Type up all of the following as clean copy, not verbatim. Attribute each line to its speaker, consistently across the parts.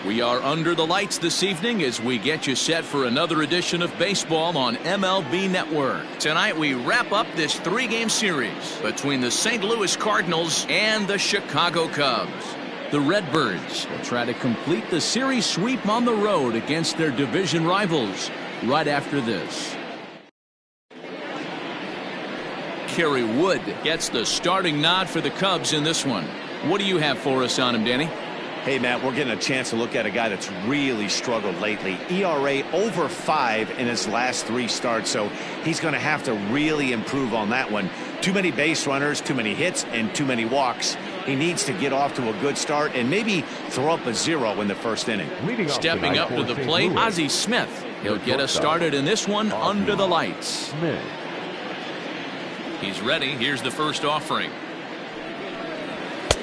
Speaker 1: We are under the lights this evening as we get you set for another edition of baseball on MLB Network. Tonight we wrap up this three-game series between the St. Louis Cardinals and the Chicago Cubs. The Redbirds will try to complete the series sweep on the road against their division rivals right after this. Kerry Wood gets the starting nod for the Cubs in this one. What do you have for us on him, Danny?
Speaker 2: Hey, Matt, we're getting a chance to look at a guy that's really struggled lately. ERA over 5 in his last 3 starts, so he's going to have to really improve on that one. Too many base runners, too many hits, and too many walks. He needs to get off to a good start and maybe throw up a 0 in the first inning.
Speaker 1: Stepping up to the plate, Ozzie Smith. He'll get us started in this one under the lights. He's ready. Here's the first offering.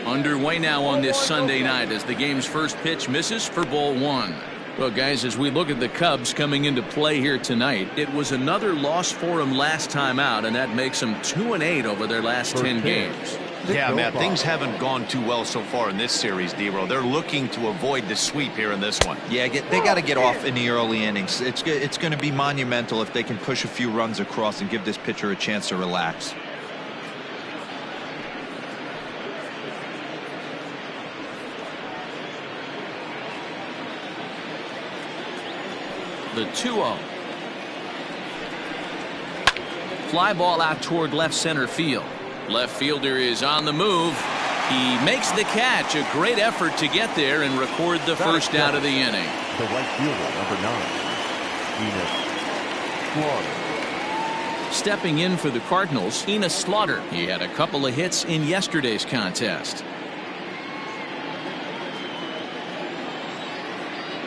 Speaker 1: Underway now on this Sunday night as the game's first pitch misses for ball 1. Well, guys, as we look at the Cubs coming into play here tonight, it was another loss for them last time out, and that makes them 2-8 over their last 10 games.
Speaker 3: Yeah, Matt, things haven't gone too well so far in this series, D-Row. They're looking to avoid the sweep here in this one.
Speaker 4: Yeah, they got to get off in the early innings. It's going to be monumental if they can push a few runs across and give this pitcher a chance to relax.
Speaker 1: The 2-0. Fly ball out toward left center field. Left fielder is on the move. He makes the catch. A great effort to get there and record the first out of the inning.
Speaker 5: The right fielder, number 9,
Speaker 1: Stepping in for the Cardinals, Enos Slaughter. He had a couple of hits in yesterday's contest.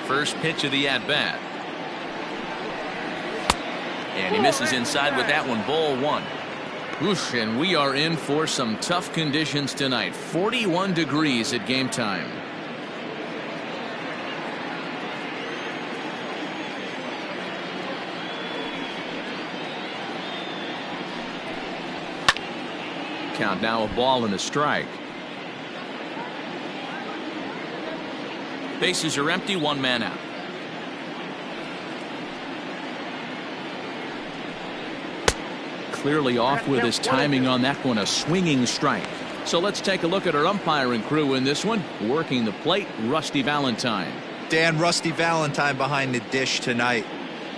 Speaker 1: First pitch of the at-bat. And he misses inside with that one, ball 1. Oof, and we are in for some tough conditions tonight. 41 degrees at game time. Count now a ball and a strike. Bases are empty, 1 man out. Clearly off with his timing on that one, a swinging strike. So let's take a look at our umpiring crew in this one. Working the plate, Rusty Valentine.
Speaker 4: Dan, Rusty Valentine behind the dish tonight.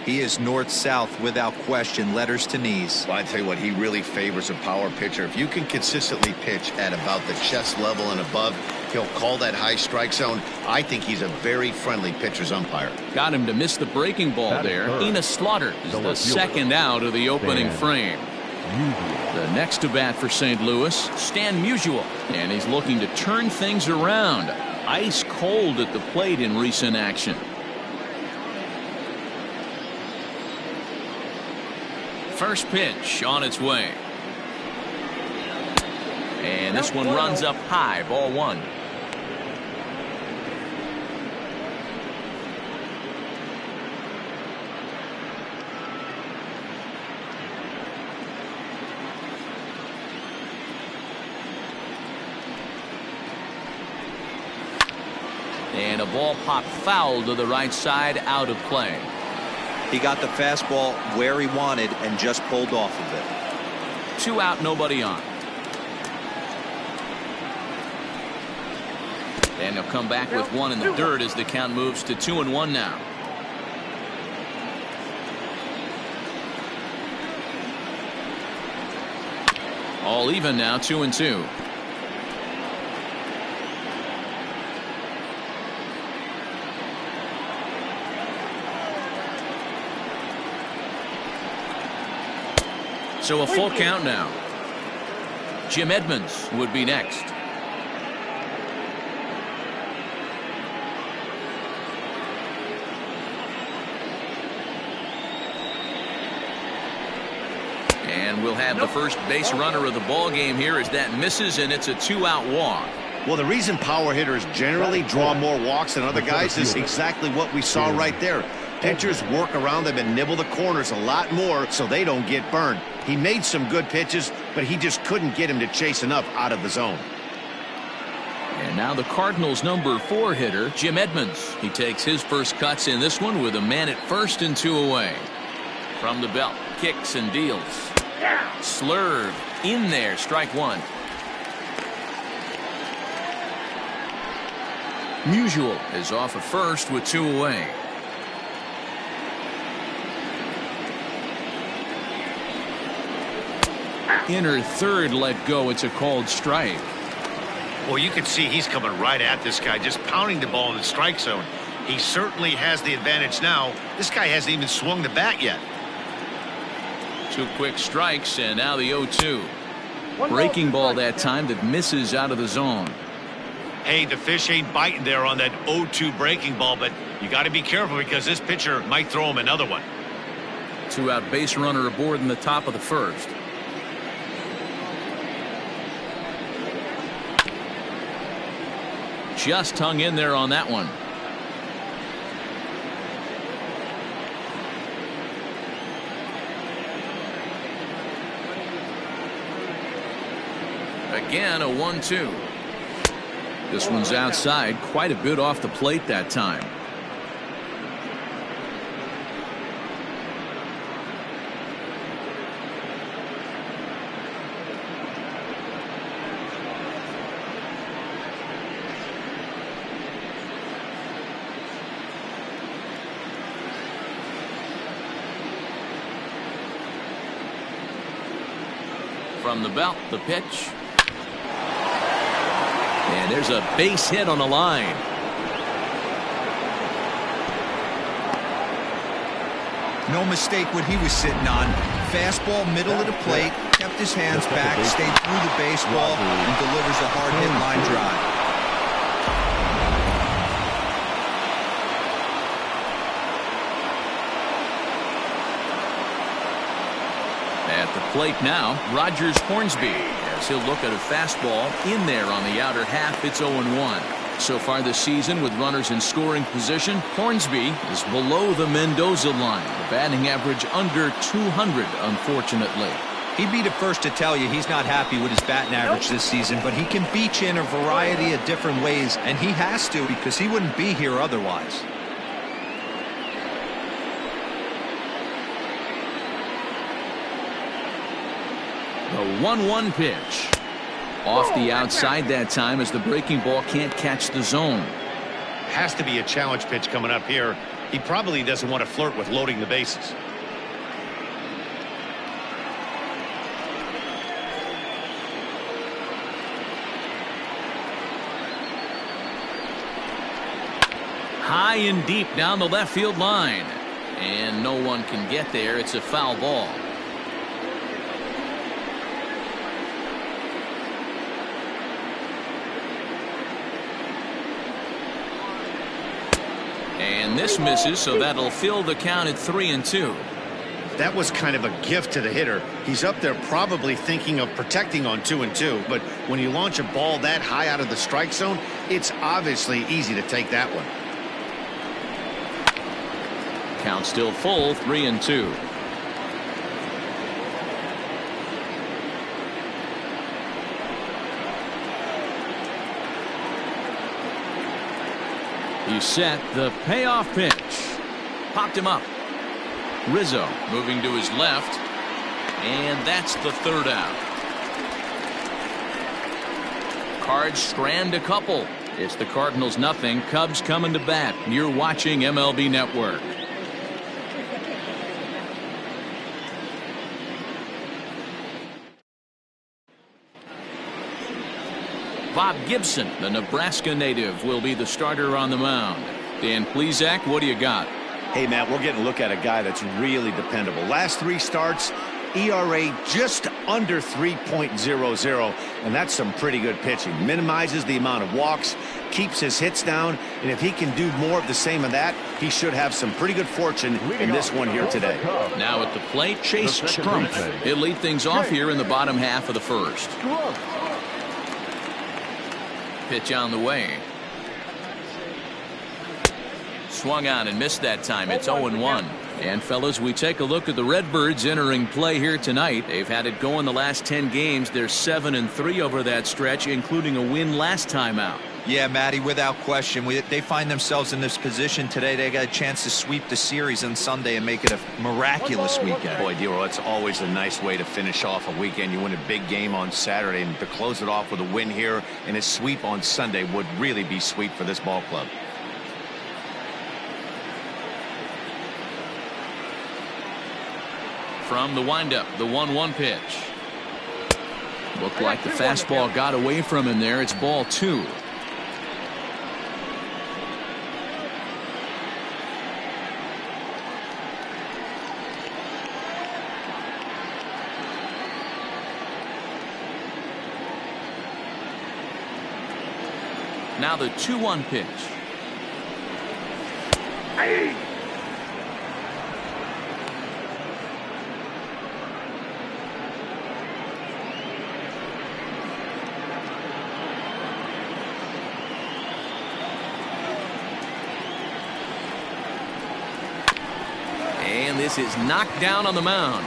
Speaker 4: He is north-south without question, letters to knees.
Speaker 3: Well, I tell you what, he really favors a power pitcher. If you can consistently pitch at about the chest level and above, he'll call that high strike zone. I think he's a very friendly pitcher's umpire.
Speaker 1: Got him to miss the breaking ball there. Enos Slaughter is the second out of the opening frame. The next to bat for St. Louis, Stan Musial, and he's looking to turn things around. Ice cold at the plate in recent action. First pitch on its way. And this one runs up high, ball 1. And a ball popped foul to the right side, out of play.
Speaker 4: He got the fastball where he wanted and just pulled off of it.
Speaker 1: 2 out, nobody on. And he'll come back with 1 in the dirt as the count moves to 2-1 now. All even now, 2-2. So a full count now. Jim Edmonds would be next. And we'll have the first base runner of the ball game here as that misses, and it's a 2-out walk.
Speaker 2: Well, the reason power hitters generally draw more walks than other guys is exactly what we saw right there. Pitchers work around them and nibble the corners a lot more so they don't get burned. He made some good pitches, but he just couldn't get him to chase enough out of the zone.
Speaker 1: And Now the Cardinals' #4 hitter, Jim Edmonds. He takes his first cuts in this one with a man at first and 2 away. From the belt, kicks and deals. Slurve in there, strike 1. Musial is off at first with 2 away. Inner third let go. It's a called strike.
Speaker 2: Well, you can see he's coming right at this guy, just pounding the ball in the strike zone. He certainly has the advantage now. This guy hasn't even swung the bat yet.
Speaker 1: 2 quick strikes, and now the 0-2. Breaking ball that time that misses out of the zone.
Speaker 2: Hey, the fish ain't biting there on that 0-2 breaking ball, but you got to be careful because this pitcher might throw him another one.
Speaker 1: 2-out base runner aboard in the top of the first. Just hung in there on that one. Again, a 1-2. This one's outside, quite a bit off the plate that time. From the belt, the pitch. And there's a base hit on the line.
Speaker 4: No mistake what he was sitting on. Fastball middle of the plate, kept his hands back, stayed through the baseball, and delivers a hard hit line drive.
Speaker 1: At the plate now, Rogers Hornsby, as he'll look at a fastball in there on the outer half. It's 0-1. So far this season, with runners in scoring position, Hornsby is below the Mendoza line. The batting average under 200, unfortunately.
Speaker 4: He'd be the first to tell you he's not happy with his batting average this season, but he can beat you in a variety of different ways, and he has to because he wouldn't be here otherwise.
Speaker 1: The 1-1 pitch. Off the outside that time as the breaking ball can't catch the zone.
Speaker 2: Has to be a challenge pitch coming up here. He probably doesn't want to flirt with loading the bases.
Speaker 1: High and deep down the left field line. And no one can get there. It's a foul ball. And this misses, so that'll fill the count at 3-2.
Speaker 3: That was kind of a gift to the hitter. He's up there probably thinking of protecting on 2-2, but when you launch a ball that high out of the strike zone, it's obviously easy to take that one.
Speaker 1: Count still full, 3-2. He's set. The payoff pitch. Popped him up. Rizzo moving to his left. And that's the 3rd out. Cards strand a couple. It's the Cardinals 0. Cubs coming to bat. You're watching MLB Network. Bob Gibson, the Nebraska native, will be the starter on the mound. Dan Plesac, what do you got?
Speaker 2: Hey, Matt, we're getting a look at a guy that's really dependable. Last 3 starts, ERA just under 3.00, and that's some pretty good pitching. Minimizes the amount of walks, keeps his hits down, and if he can do more of the same of that, he should have some pretty good fortune in this one here today.
Speaker 1: Now at the plate, Chase Strumpf. He'll lead things off here in the bottom half of the first. Pitch on the way. Swung on and missed that time. It's 0-1. And fellas, we take a look at the Redbirds entering play here tonight. They've had it going the last 10 games. They're 7-3 over that stretch, including a win last time out.
Speaker 4: Yeah, Matty, without question. They find themselves in this position today. They got a chance to sweep the series on Sunday and make it a miraculous weekend.
Speaker 2: Boy, D-Roll, it's always a nice way to finish off a weekend. You win a big game on Saturday, and to close it off with a win here and a sweep on Sunday would really be sweet for this ball club.
Speaker 1: From the windup, the 1-1 pitch. Looked like the fastball got away from him there. It's ball 2. Now the 2-1 pitch.
Speaker 5: Hey.
Speaker 1: And this is knocked down on the mound.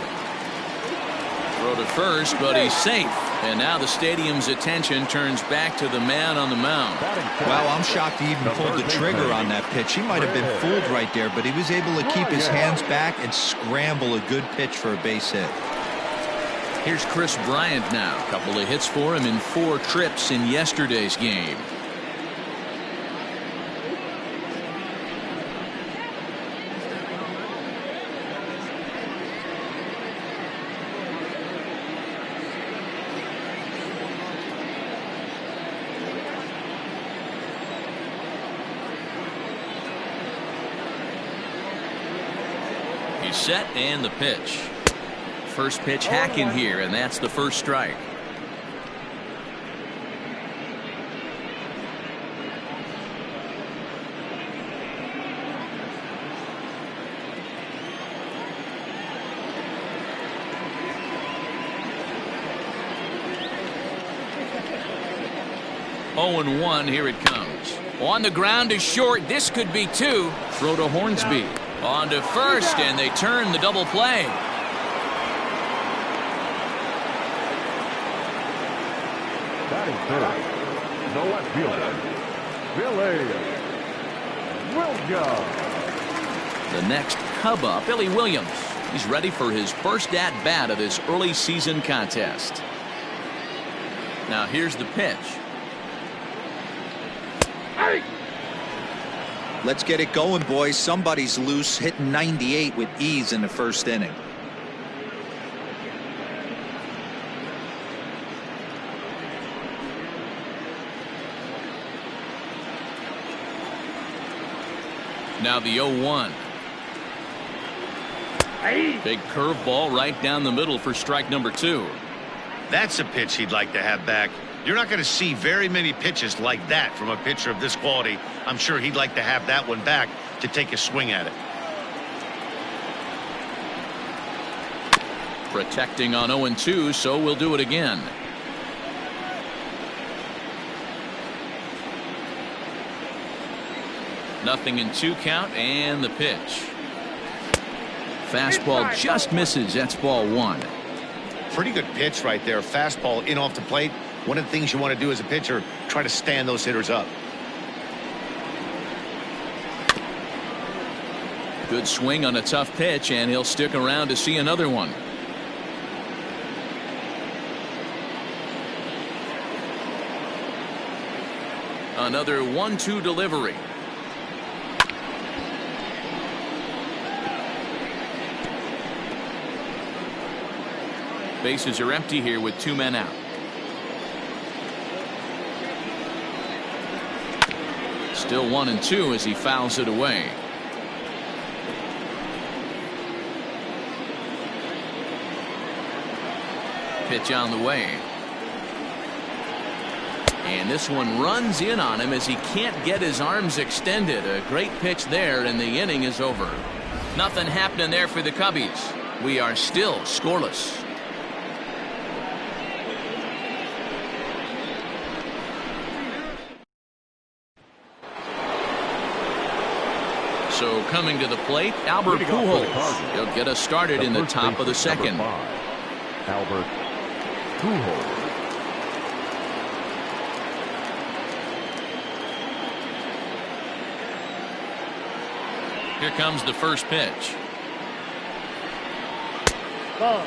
Speaker 1: Throw to first, but he's safe. And now the stadium's attention turns back to the man on the mound.
Speaker 4: Well, I'm shocked he even pulled the trigger on that pitch. He might have been fooled right there, but he was able to keep his hands back and scramble a good pitch for a base hit.
Speaker 1: Here's Chris Bryant now. A couple of hits for him in 4 trips in yesterday's game. Set and the pitch. First pitch hacking here, and that's the first strike. Oh, and 1, here it comes. On the ground to short. This could be 2. Throw to Hornsby. On to first, and they turn the double play.
Speaker 5: Batting third, the left fielder, Billy Williams.
Speaker 1: The next Cub up, Billy Williams. He's ready for his first at-bat of this early season contest. Now here's the pitch.
Speaker 5: Hey!
Speaker 4: Let's get it going, boys. Somebody's loose, hitting 98 with ease in the first inning.
Speaker 1: Now the 0-1.
Speaker 5: Hey!
Speaker 1: Big curveball right down the middle for strike number 2.
Speaker 3: That's a pitch he'd like to have back. You're not going to see very many pitches like that from a pitcher of this quality. I'm sure he'd like to have that one back to take a swing at it.
Speaker 1: Protecting on 0-2, so we'll do it again. Nothing in 2 count, and the pitch. Fastball just misses. That's ball 1.
Speaker 3: Pretty good pitch right there. Fastball in off the plate. One of the things you want to do as a pitcher, try to stand those hitters up.
Speaker 1: Good swing on a tough pitch, and he'll stick around to see another one. Another 1-2 delivery. Bases are empty here with 2 men out. Still 1-2 as he fouls it away. Pitch on the way. And this one runs in on him as he can't get his arms extended. A great pitch there, and the inning is over. Nothing happening there for the Cubbies. We are still scoreless. So coming to the plate, Albert Pujols. He'll get us started in the top of the second.
Speaker 5: Albert Pujols.
Speaker 1: Here comes the first pitch.
Speaker 5: Ball.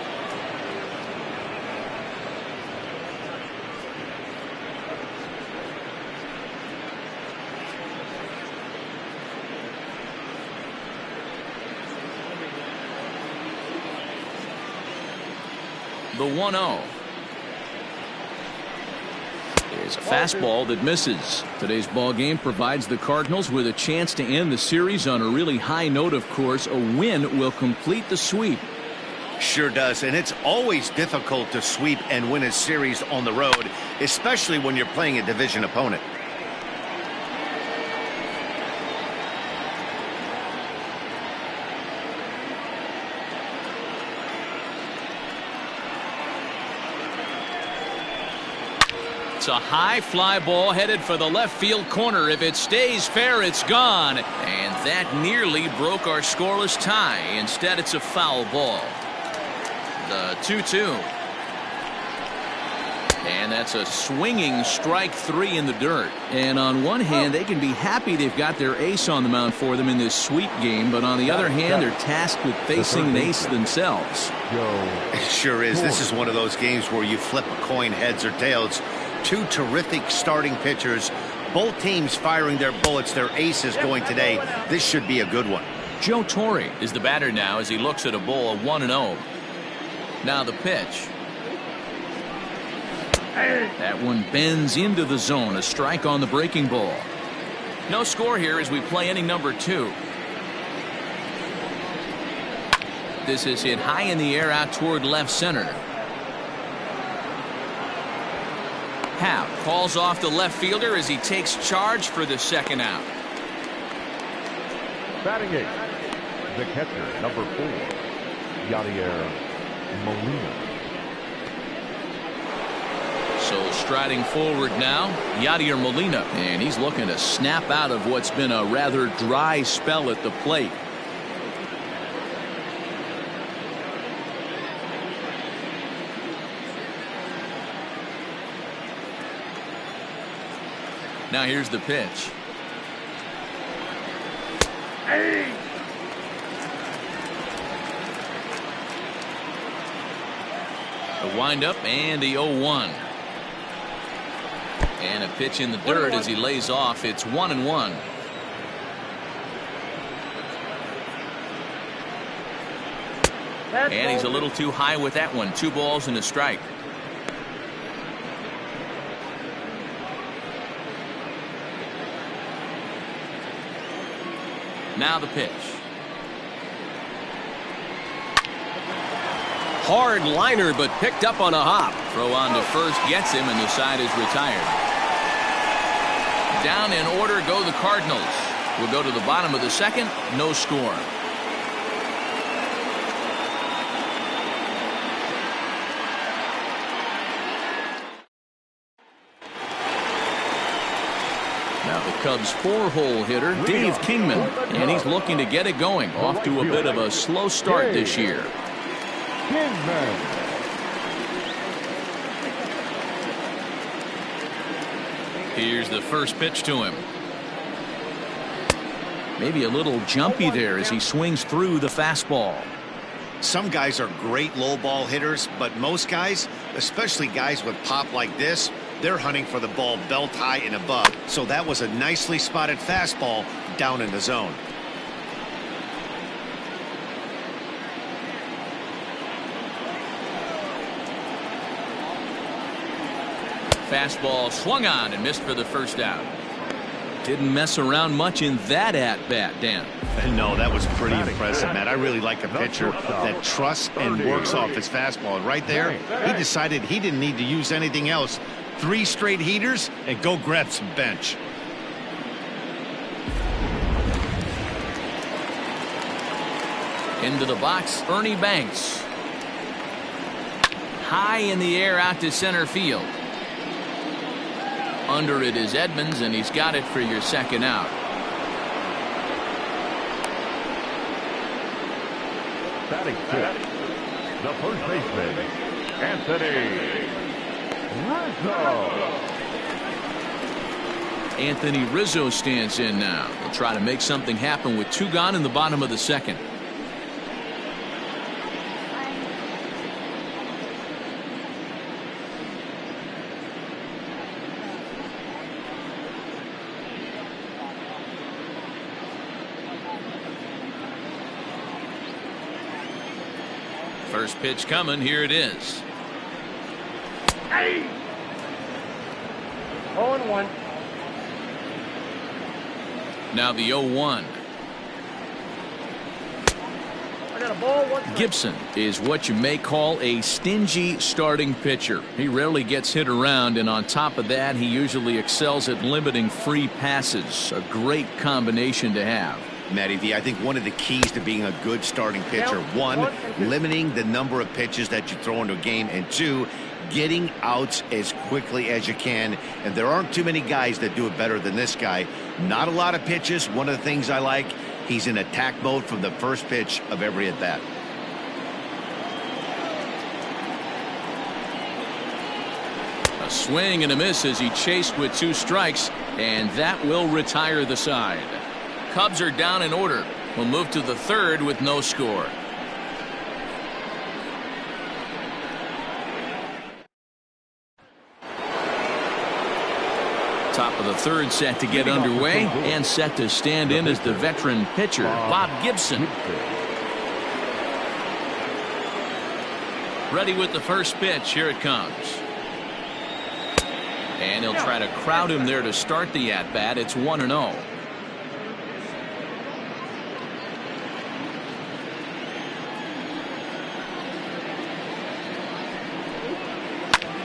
Speaker 1: The 1-0. Is a fastball that misses. Today's ball game provides the Cardinals with a chance to end the series on a really high note, of course. A win will complete the sweep.
Speaker 3: Sure does, and it's always difficult to sweep and win a series on the road, especially when you're playing a division opponent.
Speaker 1: It's a high fly ball headed for the left field corner. If it stays fair, it's gone. And that nearly broke our scoreless tie. Instead, it's a foul ball. The 2-2. And that's a swinging strike three in the dirt. And on one hand, they can be happy they've got their ace on the mound for them in this sweep game. But on the other hand, they're tasked with facing an ace themselves.
Speaker 3: It sure is. This is one of those games where you flip a coin, heads or tails. Two terrific starting pitchers, both teams firing their bullets, their aces going today. This should be a good one.
Speaker 1: Joe Torre is the batter now as he looks at a ball of 1-0. Now the pitch. That one bends into the zone. A strike on the breaking ball. No score here as we play inning number 2. This is hit high in the air out toward left center. Happ calls off the left fielder as he takes charge for the second out.
Speaker 5: Batting eighth, the catcher, number 4, Yadier Molina.
Speaker 1: So striding forward now, Yadier Molina, and he's looking to snap out of what's been a rather dry spell at the plate. Now here's the pitch. The windup and the 0-1. And a pitch in the dirt as he lays off. It's 1-1. And he's a little too high with that one. 2 balls and a strike. Now the pitch.
Speaker 6: Hard liner, but picked up on a hop.
Speaker 1: Throw on to first gets him, and the side is retired. Down in order go the Cardinals. We'll go to the bottom of the second. No score. Now the Cubs' 4-hole hitter, Dave Kingman, and he's looking to get it going. Off to a bit of a slow start this year.
Speaker 5: Kingman.
Speaker 1: Here's the first pitch to him. Maybe a little jumpy there as he swings through the fastball.
Speaker 3: Some guys are great low ball hitters, but most guys, especially guys with pop like this, they're hunting for the ball belt high and above. So that was a nicely spotted fastball down in the zone.
Speaker 1: Fastball swung on and missed for the first out. Didn't mess around much in that at-bat, Dan.
Speaker 3: No, that was pretty impressive, Matt. I really like a pitcher that trusts and works off his fastball. And right there, he decided he didn't need to use anything else. 3 straight heaters and go grab some bench.
Speaker 1: Into the box, Ernie Banks. High in the air out to center field. Under it is Edmonds, and he's got it for your second out.
Speaker 5: Batting fifth, the first baseman, Anthony Rizzo.
Speaker 1: Anthony Rizzo stands in now. He'll try to make something happen with 2 gone in the bottom of the second. First pitch coming. Here it is.
Speaker 5: 0-1.
Speaker 1: Now the 0-1.
Speaker 5: I got a ball.
Speaker 1: Gibson is what you may call a stingy starting pitcher. He rarely gets hit around, and on top of that, he usually excels at limiting free passes. A great combination to have.
Speaker 3: Matty V, I think one of the keys to being a good starting pitcher, one, limiting the number of pitches that you throw into a game, and 2, getting outs as quickly as you can. And there aren't too many guys that do it better than this guy. Not a lot of pitches. One of the things I like, he's in attack mode from the first pitch of every at bat.
Speaker 1: A swing and a miss as he chased with 2 strikes, and that will retire the side. Cubs are down in order. We'll move to the 3rd with no score. Top of the 3rd set to get underway, and set to stand in as the veteran pitcher, Bob Gibson. Ready with the first pitch. Here it comes. And he'll try to crowd him there to start the at-bat. It's 1-0.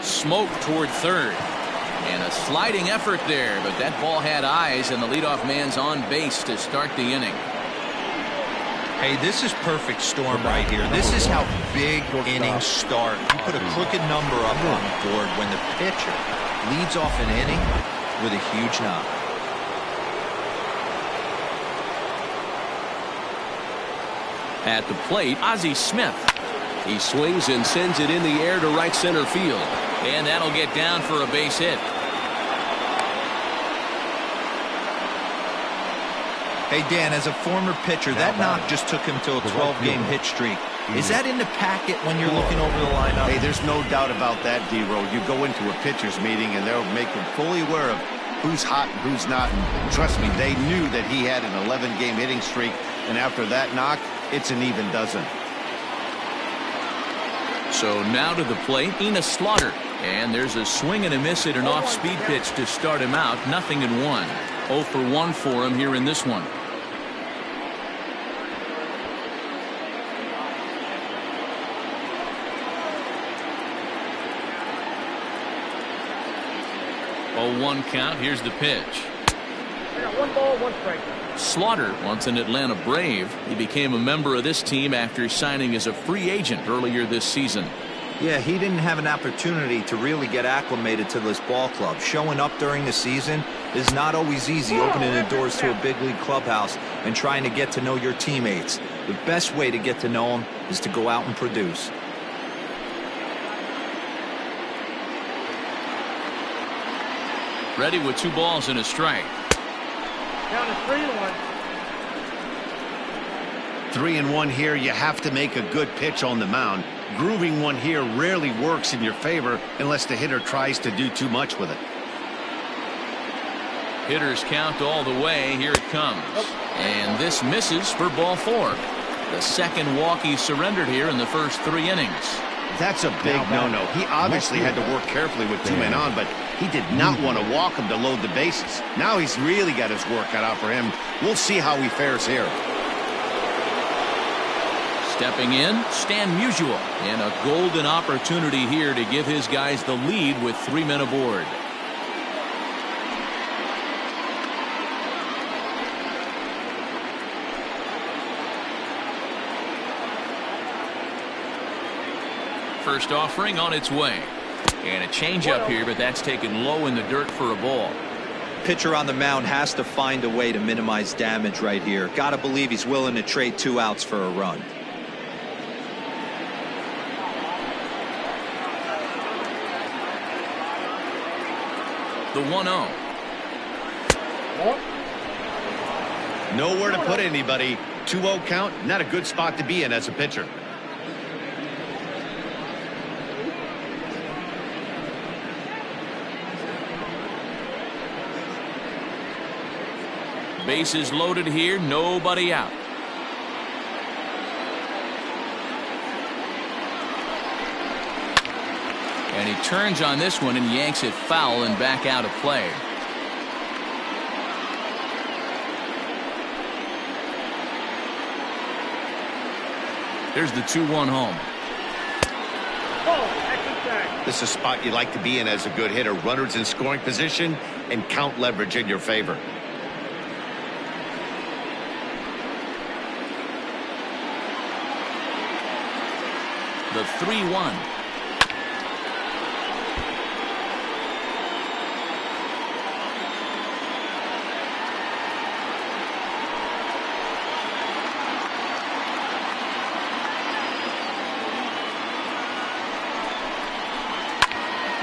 Speaker 1: Smoke toward 3rd. And a sliding effort there, but that ball had eyes, and the leadoff man's on base to start the inning.
Speaker 4: Hey, this is perfect storm right here. This is how big innings start. You put a crooked number up on the board when the pitcher leads off an inning with a huge knock.
Speaker 6: At the plate, Ozzie Smith. He swings and sends it in the air to right center field.
Speaker 1: And that'll get down for a base hit.
Speaker 4: Hey, Dan, as a former pitcher, that knock just took him to a 12-game hit streak. Is that in the packet when you're looking over the lineup?
Speaker 3: Hey, there's no doubt about that, D-Row. You go into a pitcher's meeting, and they'll make him fully aware of who's hot and who's not. And trust me, they knew that he had an 11-game hitting streak, and after that knock, it's an even dozen.
Speaker 1: So now to the plate, Enos Slaughter. And there's a swing and a miss at an off-speed pitch to start him out. 0-1. 0 for 1 for him here in this one. Oh, 1 count. Here's the pitch.
Speaker 5: I got 1 ball, 1 strike.
Speaker 1: Slaughter, once an Atlanta Brave, he became a member of this team after signing as a free agent earlier this season.
Speaker 4: Yeah, he didn't have an opportunity to really get acclimated to this ball club. Showing up during the season is not always easy, opening the doors to a big league clubhouse and trying to get to know your teammates. The best way to get to know them is to go out and produce.
Speaker 1: Ready with 2 balls and a strike.
Speaker 5: Down to 3-1.
Speaker 3: 3-1 here. You have to make a good pitch on the mound. Grooving one here rarely works in your favor unless the hitter tries to do too much with it.
Speaker 1: Hitters count all the way. Here it comes. And this misses for ball 4. The second walk he surrendered here in the first 3 innings.
Speaker 3: That's a big no-no. He obviously had to work carefully with 2 men on, but he did not want to walk him to load the bases. Now he's really got his work cut out for him. We'll see how he fares here.
Speaker 1: Stepping in, Stan Musial, and a golden opportunity here to give his guys the lead with 3 men aboard. First offering on its way. And a changeup here, but that's taken low in the dirt for a ball.
Speaker 4: Pitcher on the mound has to find a way to minimize damage right here. Got to believe he's willing to trade 2 outs for a run. The 1-0.
Speaker 3: Nowhere to put anybody. 2-0 count, not a good spot to be in as a pitcher.
Speaker 1: Bases loaded here, nobody out. And he turns on this one and yanks it foul and back out of play. Here's the 2-1 home.
Speaker 3: This is a spot you like to be in as a good hitter. Runners in scoring position and count leverage in your favor.
Speaker 1: The 3-1.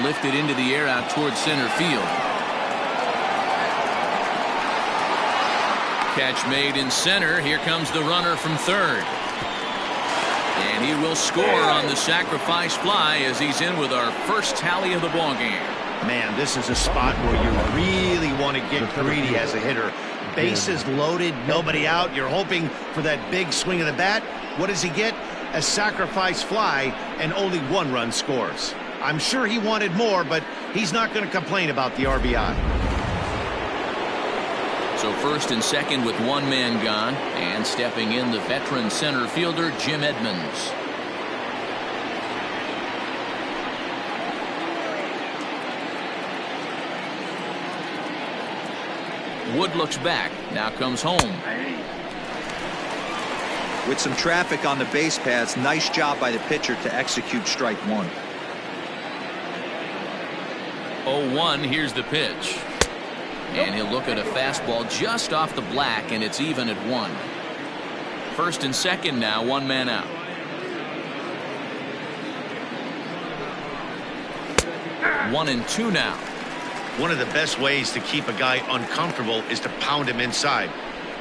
Speaker 1: Lifted into the air out towards center field. Catch made in center. Here comes the runner from third. And he will score on the sacrifice fly as he's in with our first tally of the ball game.
Speaker 3: Man, this is a spot where you really want to get greedy as a hitter. Bases loaded, nobody out. You're hoping for that big swing of the bat. What does he get? A sacrifice fly, and only one run scores. I'm sure he wanted more, but he's not going to complain about the RBI.
Speaker 1: So first and second with one man gone, and stepping in the veteran center fielder Jim Edmonds. Wood looks back. Now comes home.
Speaker 4: With some traffic on the base paths, nice job by the pitcher to execute strike one.
Speaker 1: 0-1, here's the pitch. And he'll look at a fastball just off the black, and it's even at 1. First and second now, one man out. One and two now.
Speaker 3: One of the best ways to keep a guy uncomfortable is to pound him inside.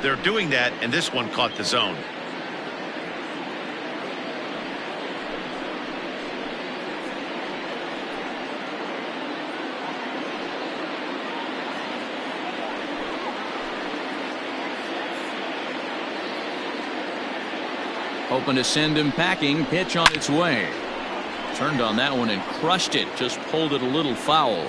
Speaker 3: They're doing that, and this one caught the zone.
Speaker 1: Hoping to send him packing. Pitch on its way. Turned on that one and crushed it. Just pulled it a little foul.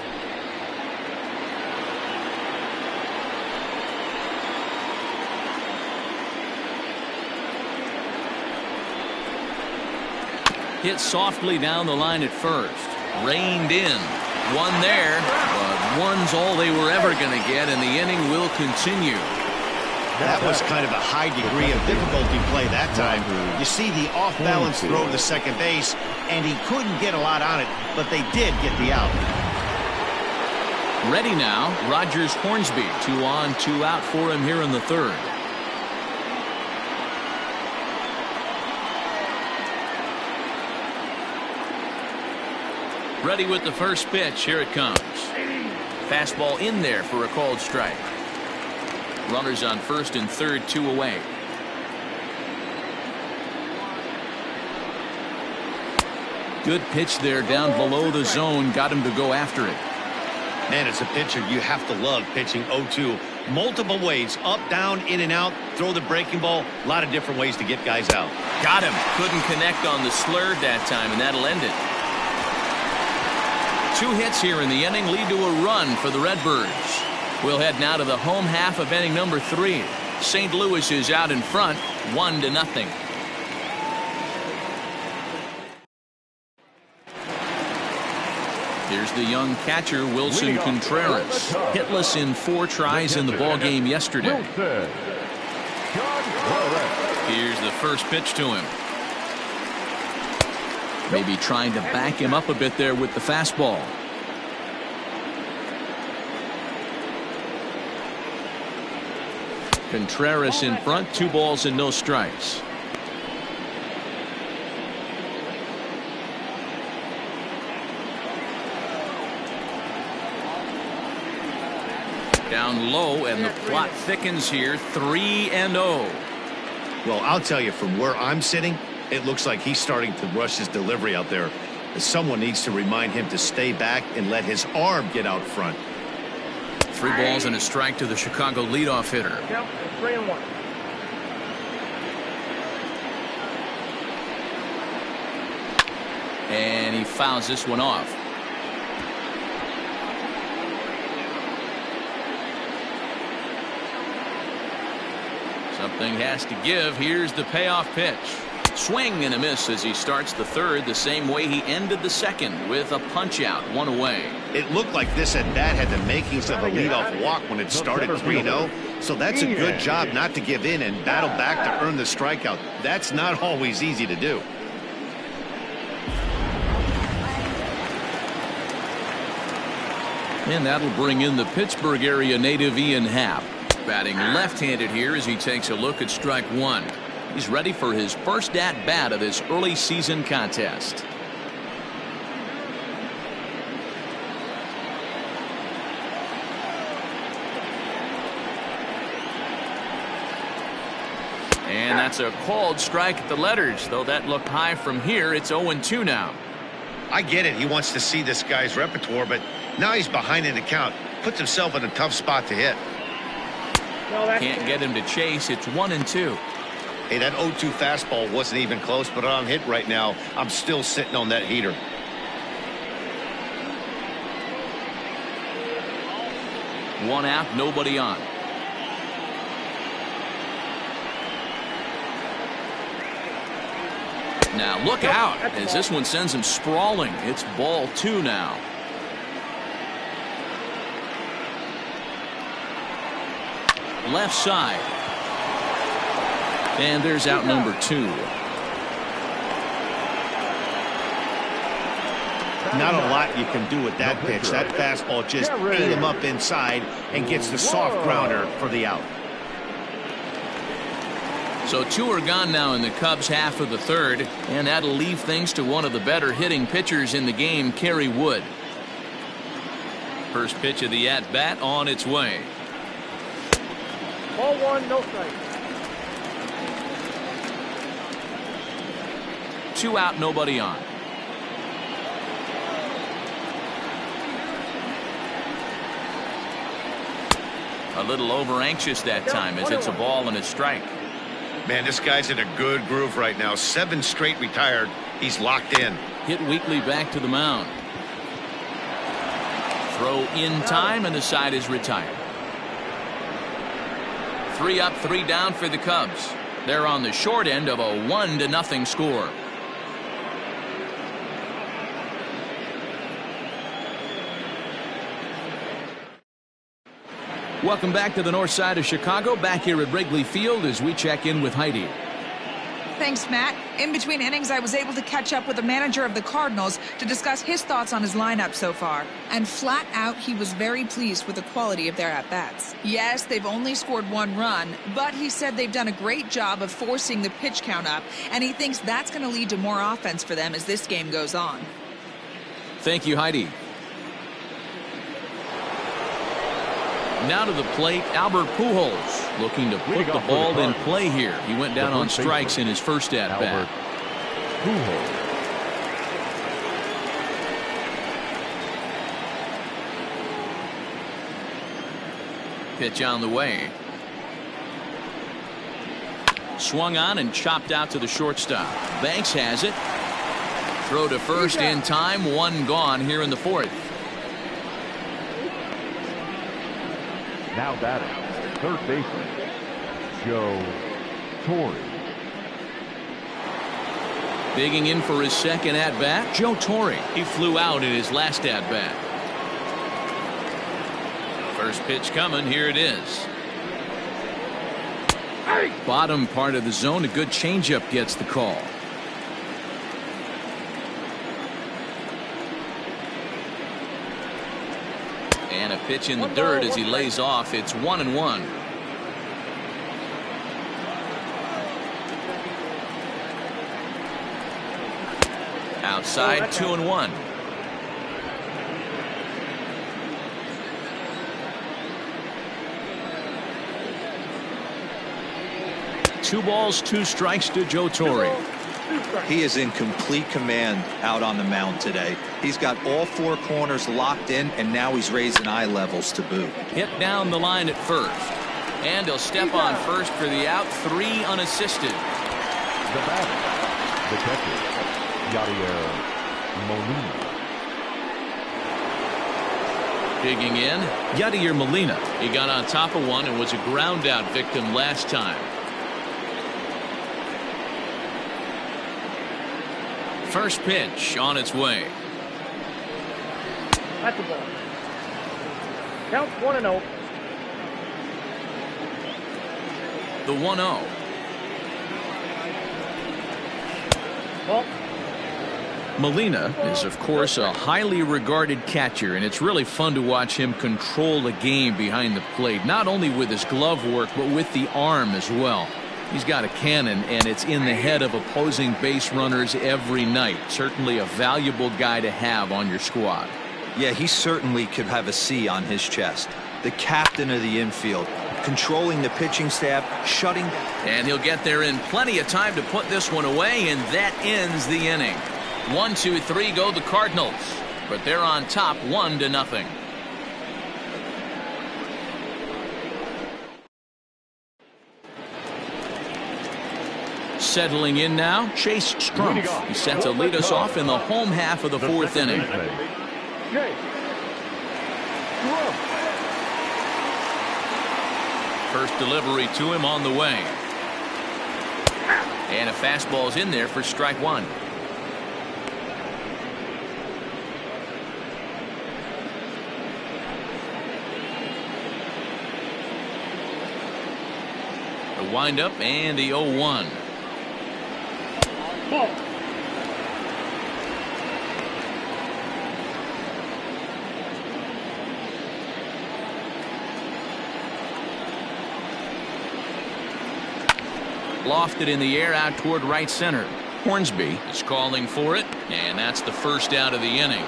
Speaker 1: Hit softly down the line at first. Reined in. One there, but one's all they were ever going to get, and the inning will continue.
Speaker 3: That was kind of a high degree of difficulty play that time. You see the off-balance throw to second base, and he couldn't get a lot on it, but they did get the out.
Speaker 1: Ready now, Rogers Hornsby. 2 on, 2 out for him here in the third. Ready with the first pitch. Here it comes. Fastball in there for a called strike. Runners on first and third, 2 away. Good pitch there down below the zone. Got him to go after it.
Speaker 3: Man, as a pitcher, you have to love pitching 0-2. Multiple ways, up, down, in and out. Throw the breaking ball. A lot of different ways to get guys out.
Speaker 1: Got him. Couldn't connect on the slurve that time, and that'll end it. 2 hits here in the inning lead to a run for the Redbirds. We'll head now to the home half of inning number 3. St. Louis is out in front, 1-0. Here's the young catcher, Wilson Contreras. Hitless in 4 tries in the ballgame yesterday. Here's the first pitch to him. Maybe trying to back him up a bit there with the fastball. Contreras in front, 2 balls and no strikes. Down Down low, and the plot thickens here. 3-0.
Speaker 3: Well, I'll tell you, from where I'm sitting, it looks like he's starting to rush his delivery out there. Someone needs to remind him to stay back and let his arm get out front.
Speaker 1: 3 balls and a strike to the Chicago leadoff hitter.
Speaker 5: Yep, 3-1.
Speaker 1: And he fouls this one off. Something has to give. Here's the payoff pitch. Swing and a miss as he starts the third the same way he ended the second, with a punch out, 1 away.
Speaker 3: It looked like this at bat had the makings of a leadoff walk when it started 3-0. So that's a good job not to give in and battle back to earn the strikeout. That's not always easy to do.
Speaker 1: And that'll bring in the Pittsburgh area native Ian Happ. Batting left-handed here as he takes a look at strike 1. He's ready for his first at-bat of this early season contest. And that's a called strike at the letters, though that looked high from here. It's 0-2 now.
Speaker 3: I get it. He wants to see this guy's repertoire, but now he's behind in the count. Puts himself in a tough spot to hit.
Speaker 1: Can't get him to chase. It's 1-2.
Speaker 3: Hey, that 0-2 fastball wasn't even close, but on hit right now, I'm still sitting on that heater.
Speaker 1: One out, nobody on. Now look out as this one sends him sprawling. It's ball 2 now. Left side. And there's out number 2.
Speaker 3: Not a lot you can do with that pitch. That fastball just ate him up inside and gets the soft grounder for the out.
Speaker 1: So 2 are gone now in the Cubs' half of the third, and that'll leave things to one of the better hitting pitchers in the game, Kerry Wood. First pitch of the at-bat on its way.
Speaker 5: Ball 1, no strike.
Speaker 1: 2 out, nobody on. A little over anxious that time as it's a ball and a strike.
Speaker 3: Man, this guy's in a good groove right now. 7 straight retired. He's locked in.
Speaker 1: Hit weakly back to the mound. Throw in time, and the side is retired. 3 up, 3 down for the Cubs. They're on the short end of a 1-0 score. Welcome back to the north side of Chicago, back here at Wrigley Field as we check in with Heidi.
Speaker 7: Thanks, Matt. In between innings, I was able to catch up with the manager of the Cardinals to discuss his thoughts on his lineup so far. And flat out, he was very pleased with the quality of their at-bats. Yes, they've only scored 1 run, but he said they've done a great job of forcing the pitch count up, and he thinks that's going to lead to more offense for them as this game goes on.
Speaker 1: Thank you, Heidi. Now to the plate, Albert Pujols looking to put the ball in play here. He went down on strikes in his first at-bat. Pitch on the way. Swung on and chopped out to the shortstop. Banks has it. Throw to first in time. 1 gone here in the 4th.
Speaker 8: Now batting, third baseman, Joe Torre.
Speaker 1: Digging in for his second at-bat, Joe Torre. He flew out in his last at-bat. First pitch coming, here it is. Bottom part of the zone, a good changeup gets the call. And a pitch in the dirt as he lays off. It's 1-1. Outside, 2-1. 2 balls, 2 strikes to Joe Torre.
Speaker 4: He is in complete command out on the mound today. He's got all 4 corners locked in, and now he's raising eye levels to boot.
Speaker 1: Hit down the line at first. And he'll step on first for the out. 3 unassisted.
Speaker 8: The batter, the catcher, Yadier Molina.
Speaker 1: Digging in, Yadier Molina. He got on top of one and was a ground out victim last time. First pitch on its way.
Speaker 5: That's a ball. Counts 1-0.
Speaker 1: The 1-0.
Speaker 5: Ball.
Speaker 1: Molina is, of course, a highly regarded catcher, and it's really fun to watch him control the game behind the plate, not only with his glove work, but with the arm as well. He's got a cannon, and it's in the head of opposing base runners every night. Certainly a valuable guy to have on your squad.
Speaker 4: Yeah, he certainly could have a C on his chest. The captain of the infield, controlling the pitching staff, shutting.
Speaker 1: And he'll get there in plenty of time to put this one away, and that ends the inning. 1, 2, 3 go the Cardinals, but they're on top 1-0. Settling in now, Chase Strumpf. He's set to lead us off in the home half of the 4th inning. First delivery to him on the way. And a fastball's in there for strike 1. The windup and the 0-1.
Speaker 5: Ball.
Speaker 1: Lofted in the air out toward right center. Hornsby is calling for it, and that's the first out of the inning.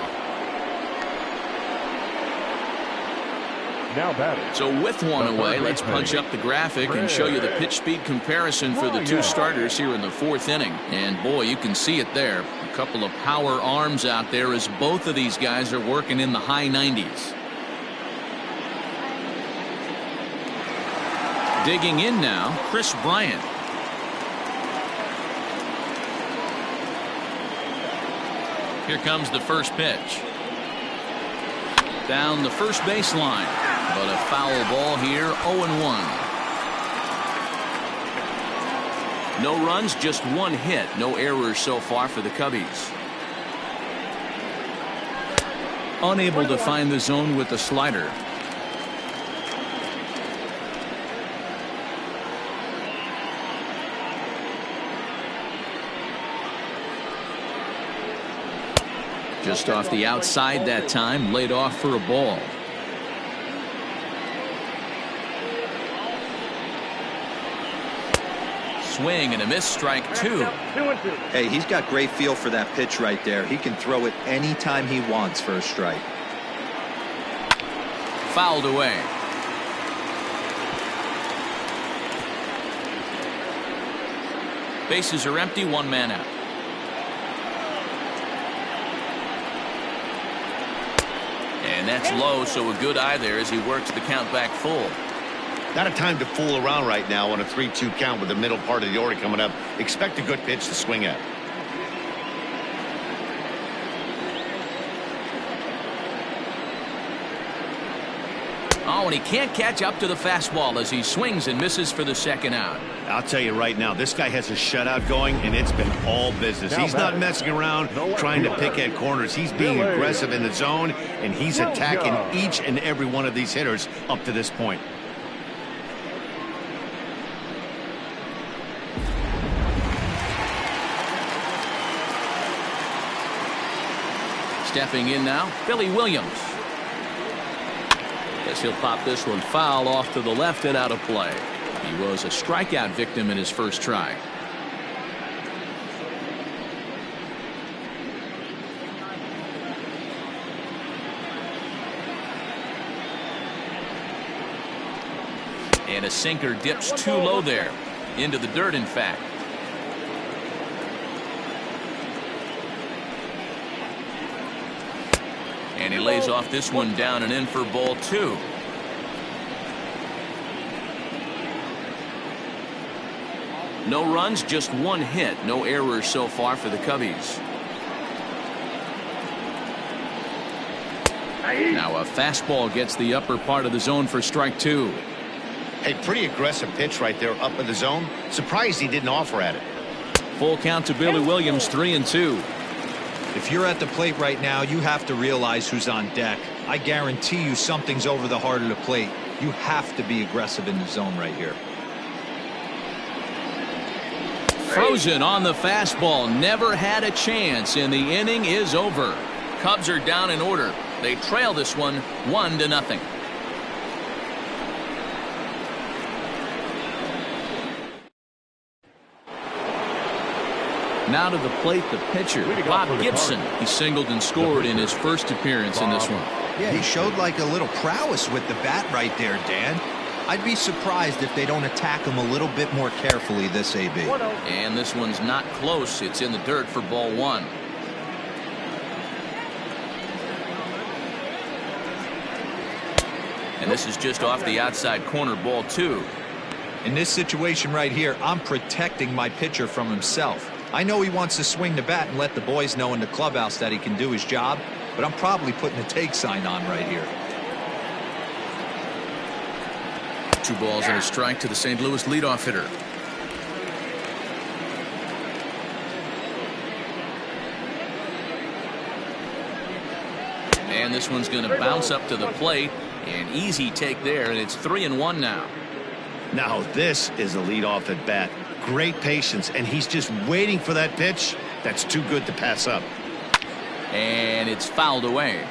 Speaker 8: Now batting.
Speaker 1: So with one away, let's punch up the graphic and show you the pitch speed comparison for the 2 starters here in the 4th inning. And boy, you can see it there. A couple of power arms out there as both of these guys are working in the high 90s. Digging in now, Chris Bryant. Here comes the first pitch. Down the first baseline. But a foul ball here, 0-1. No runs, just 1 hit. No errors so far for the Cubbies. Unable to find the zone with the slider. Just off the outside that time, laid off for a ball. Swing and a miss, strike 2.
Speaker 4: Hey, he's got great feel for that pitch right there. He can throw it anytime he wants for a strike.
Speaker 1: Fouled away. Bases are empty, 1 man out. And that's low, so a good eye there as he works the count back full.
Speaker 3: Not a time to fool around right now on a 3-2 count with the middle part of the order coming up. Expect a good pitch to swing at.
Speaker 1: Oh, and he can't catch up to the fastball as he swings and misses for the 2nd out.
Speaker 3: I'll tell you right now, this guy has a shutout going, and it's been all business. He's not messing around trying to pick at corners. He's being aggressive in the zone, and he's attacking each and every one of these hitters up to this point.
Speaker 1: Stepping in now, Billy Williams. Guess he'll pop this one foul off to the left and out of play. He was a strikeout victim in his first try. And a sinker dips too low there. Into the dirt, in fact. And he lays off this one down and in for ball 2. No runs, just one hit. No errors so far for the Cubbies. Now a fastball gets the upper part of the zone for strike 2.
Speaker 3: A pretty aggressive pitch right there up in the zone. Surprised he didn't offer at it.
Speaker 1: Full count to Billy Williams, 3-2.
Speaker 4: If you're at the plate right now, you have to realize who's on deck. I guarantee you something's over the heart of the plate. You have to be aggressive in the zone right here.
Speaker 1: Frozen on the fastball. Never had a chance, and the inning is over. Cubs are down in order. They trail this one 1-0. Now to the plate, the pitcher, Bob Gibson. He singled and scored in his first appearance in this one.
Speaker 4: Yeah, he showed like a little prowess with the bat right there, Dan. I'd be surprised if they don't attack him a little bit more carefully this AB.
Speaker 1: And this one's not close. It's in the dirt for ball 1. And this is just off the outside corner, ball 2.
Speaker 4: In this situation right here, I'm protecting my pitcher from himself. I know he wants to swing the bat and let the boys know in the clubhouse that he can do his job, but I'm probably putting a take sign on right here.
Speaker 1: 2 balls and a strike to the St. Louis leadoff hitter. And this one's going to bounce up to the plate. An easy take there, and it's 3-1 now.
Speaker 3: Now this is a leadoff at bat. Great patience, and he's just waiting for that pitch. That's too good to pass up.
Speaker 1: And it's fouled away.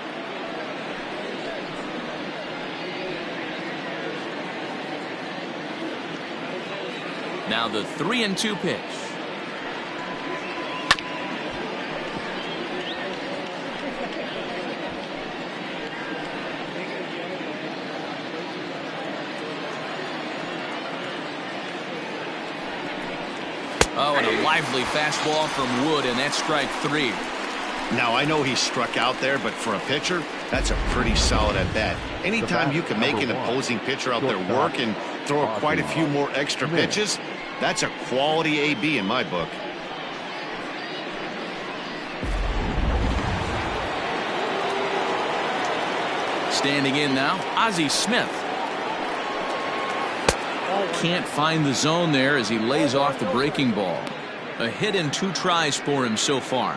Speaker 1: Now the 3-2 pitch. Oh, and a lively fastball from Wood, and that's strike 3.
Speaker 3: Now, I know he struck out there, but for a pitcher, that's a pretty solid at bat. Anytime you can make an opposing pitcher out there work and throw quite a few more extra pitches, that's a quality AB in my book.
Speaker 1: Standing in now, Ozzie Smith. Can't find the zone there as he lays off the breaking ball. A hit in 2 tries for him so far.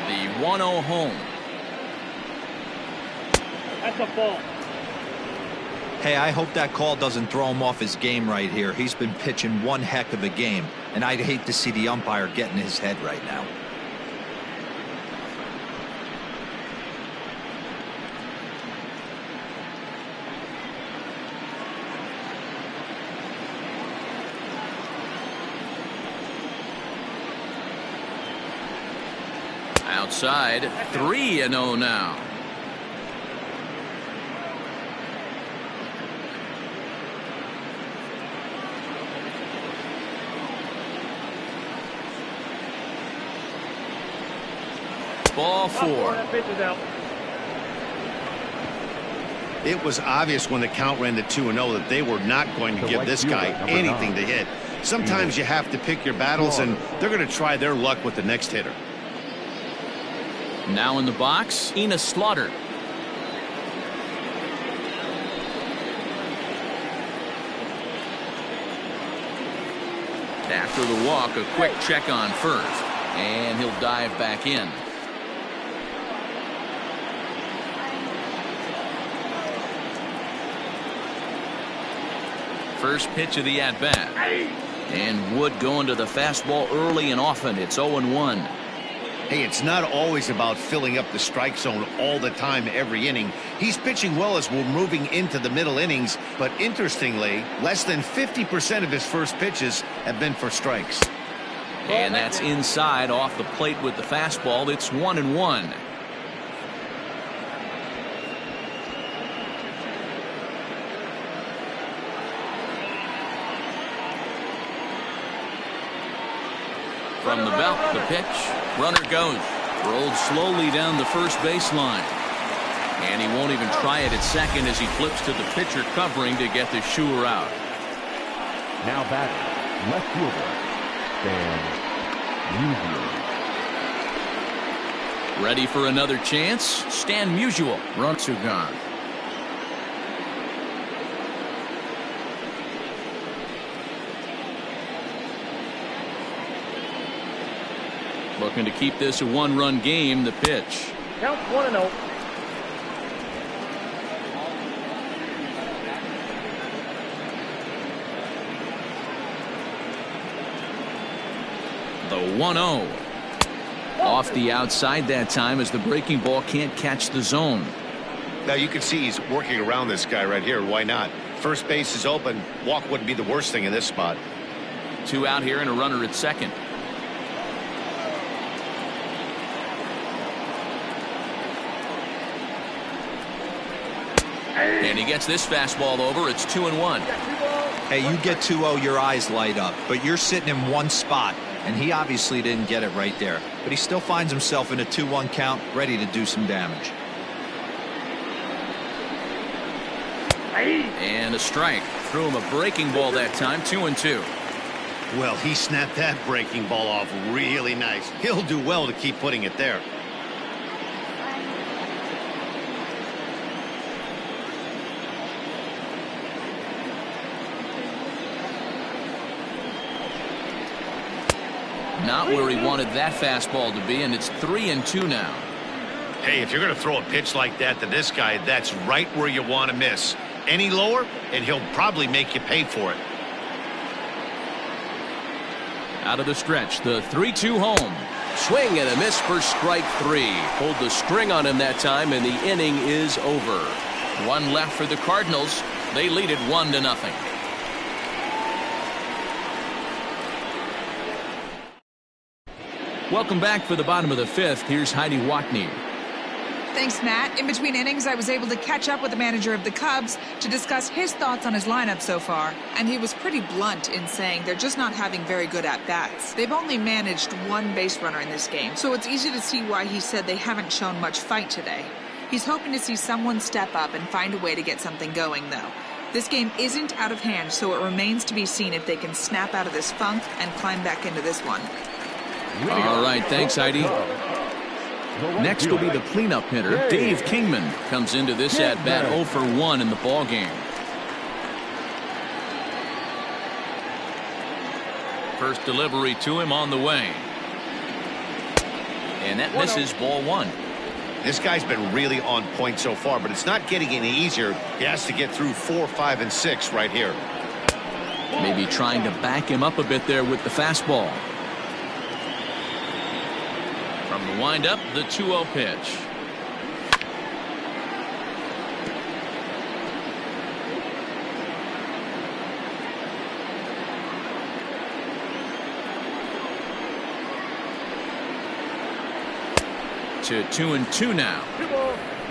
Speaker 1: The 1-0 home.
Speaker 5: That's a ball.
Speaker 4: Hey, I hope that call doesn't throw him off his game right here. He's been pitching one heck of a game, and I'd hate to see the umpire get in his head right now.
Speaker 1: Outside, 3-0 now. Ball 4.
Speaker 3: It was obvious when the count ran to 2-0 that they were not going to give this guy anything to hit. Sometimes you have to pick your battles, and they're going to try their luck with the next hitter.
Speaker 1: Now in the box, Enos Slaughter. After the walk, a quick check on first, and he'll dive back in. First pitch of the at-bat. And Wood going to the fastball early and often. It's 0-1.
Speaker 3: Hey, it's not always about filling up the strike zone all the time every inning. He's pitching well as we're moving into the middle innings, but interestingly, less than 50% of his first pitches have been for strikes.
Speaker 1: And that's inside off the plate with the fastball. It's 1-1. From the belt, the pitch. Runner goes. Rolled slowly down the first baseline. And he won't even try it at second as he flips to the pitcher covering to get the shooter out.
Speaker 8: Now batting, left fielder, Stan Musial.
Speaker 1: Ready for another chance? Stan Musial. Runs are gone. Looking to keep this a one-run game. The pitch.
Speaker 5: Count 1-0.
Speaker 1: The 1-0. Off the outside that time as the breaking ball can't catch the zone.
Speaker 3: Now you can see he's working around this guy right here. Why not? First base is open. Walk wouldn't be the worst thing in this spot.
Speaker 1: 2 out here and a runner at second. And he gets this fastball over. It's 2-1.
Speaker 4: Hey, you get 2-0, your eyes light up, but you're sitting in one spot, and he obviously didn't get it right there. But he still finds himself in a 2-1 count, ready to do some damage.
Speaker 1: And a strike. Threw him a breaking ball that time. 2-2.
Speaker 3: Well, he snapped that breaking ball off really nice. He'll do well to keep putting it there.
Speaker 1: Not where he wanted that fastball to be, and it's 3-2 now.
Speaker 3: Hey, if you're going to throw a pitch like that to this guy, that's right where you want to miss. Any lower, and he'll probably make you pay for it.
Speaker 1: Out of the stretch, the 3-2 home.
Speaker 6: Swing and a miss for strike 3. Pulled the string on him that time, and the inning is over.
Speaker 1: 1 left for the Cardinals. They lead it 1-0. Welcome back for the bottom of the 5th. Here's Heidi Watney.
Speaker 7: Thanks, Matt. In between innings, I was able to catch up with the manager of the Cubs to discuss his thoughts on his lineup so far. And he was pretty blunt in saying they're just not having very good at-bats. They've only managed 1 base runner in this game, so it's easy to see why he said they haven't shown much fight today. He's hoping to see someone step up and find a way to get something going, though. This game isn't out of hand, so it remains to be seen if they can snap out of this funk and climb back into this one.
Speaker 1: All right, thanks, Heidi. Next will be the cleanup hitter. Dave Kingman comes into this at-bat 0 for 1 in the ballgame. First delivery to him on the way. And that misses, ball 1.
Speaker 3: This guy's been really on point so far, but it's not getting any easier. He has to get through 4, 5, and 6 right here.
Speaker 1: Maybe trying to back him up a bit there with the fastball. From the windup, the 2-0 pitch. To 2-2 now.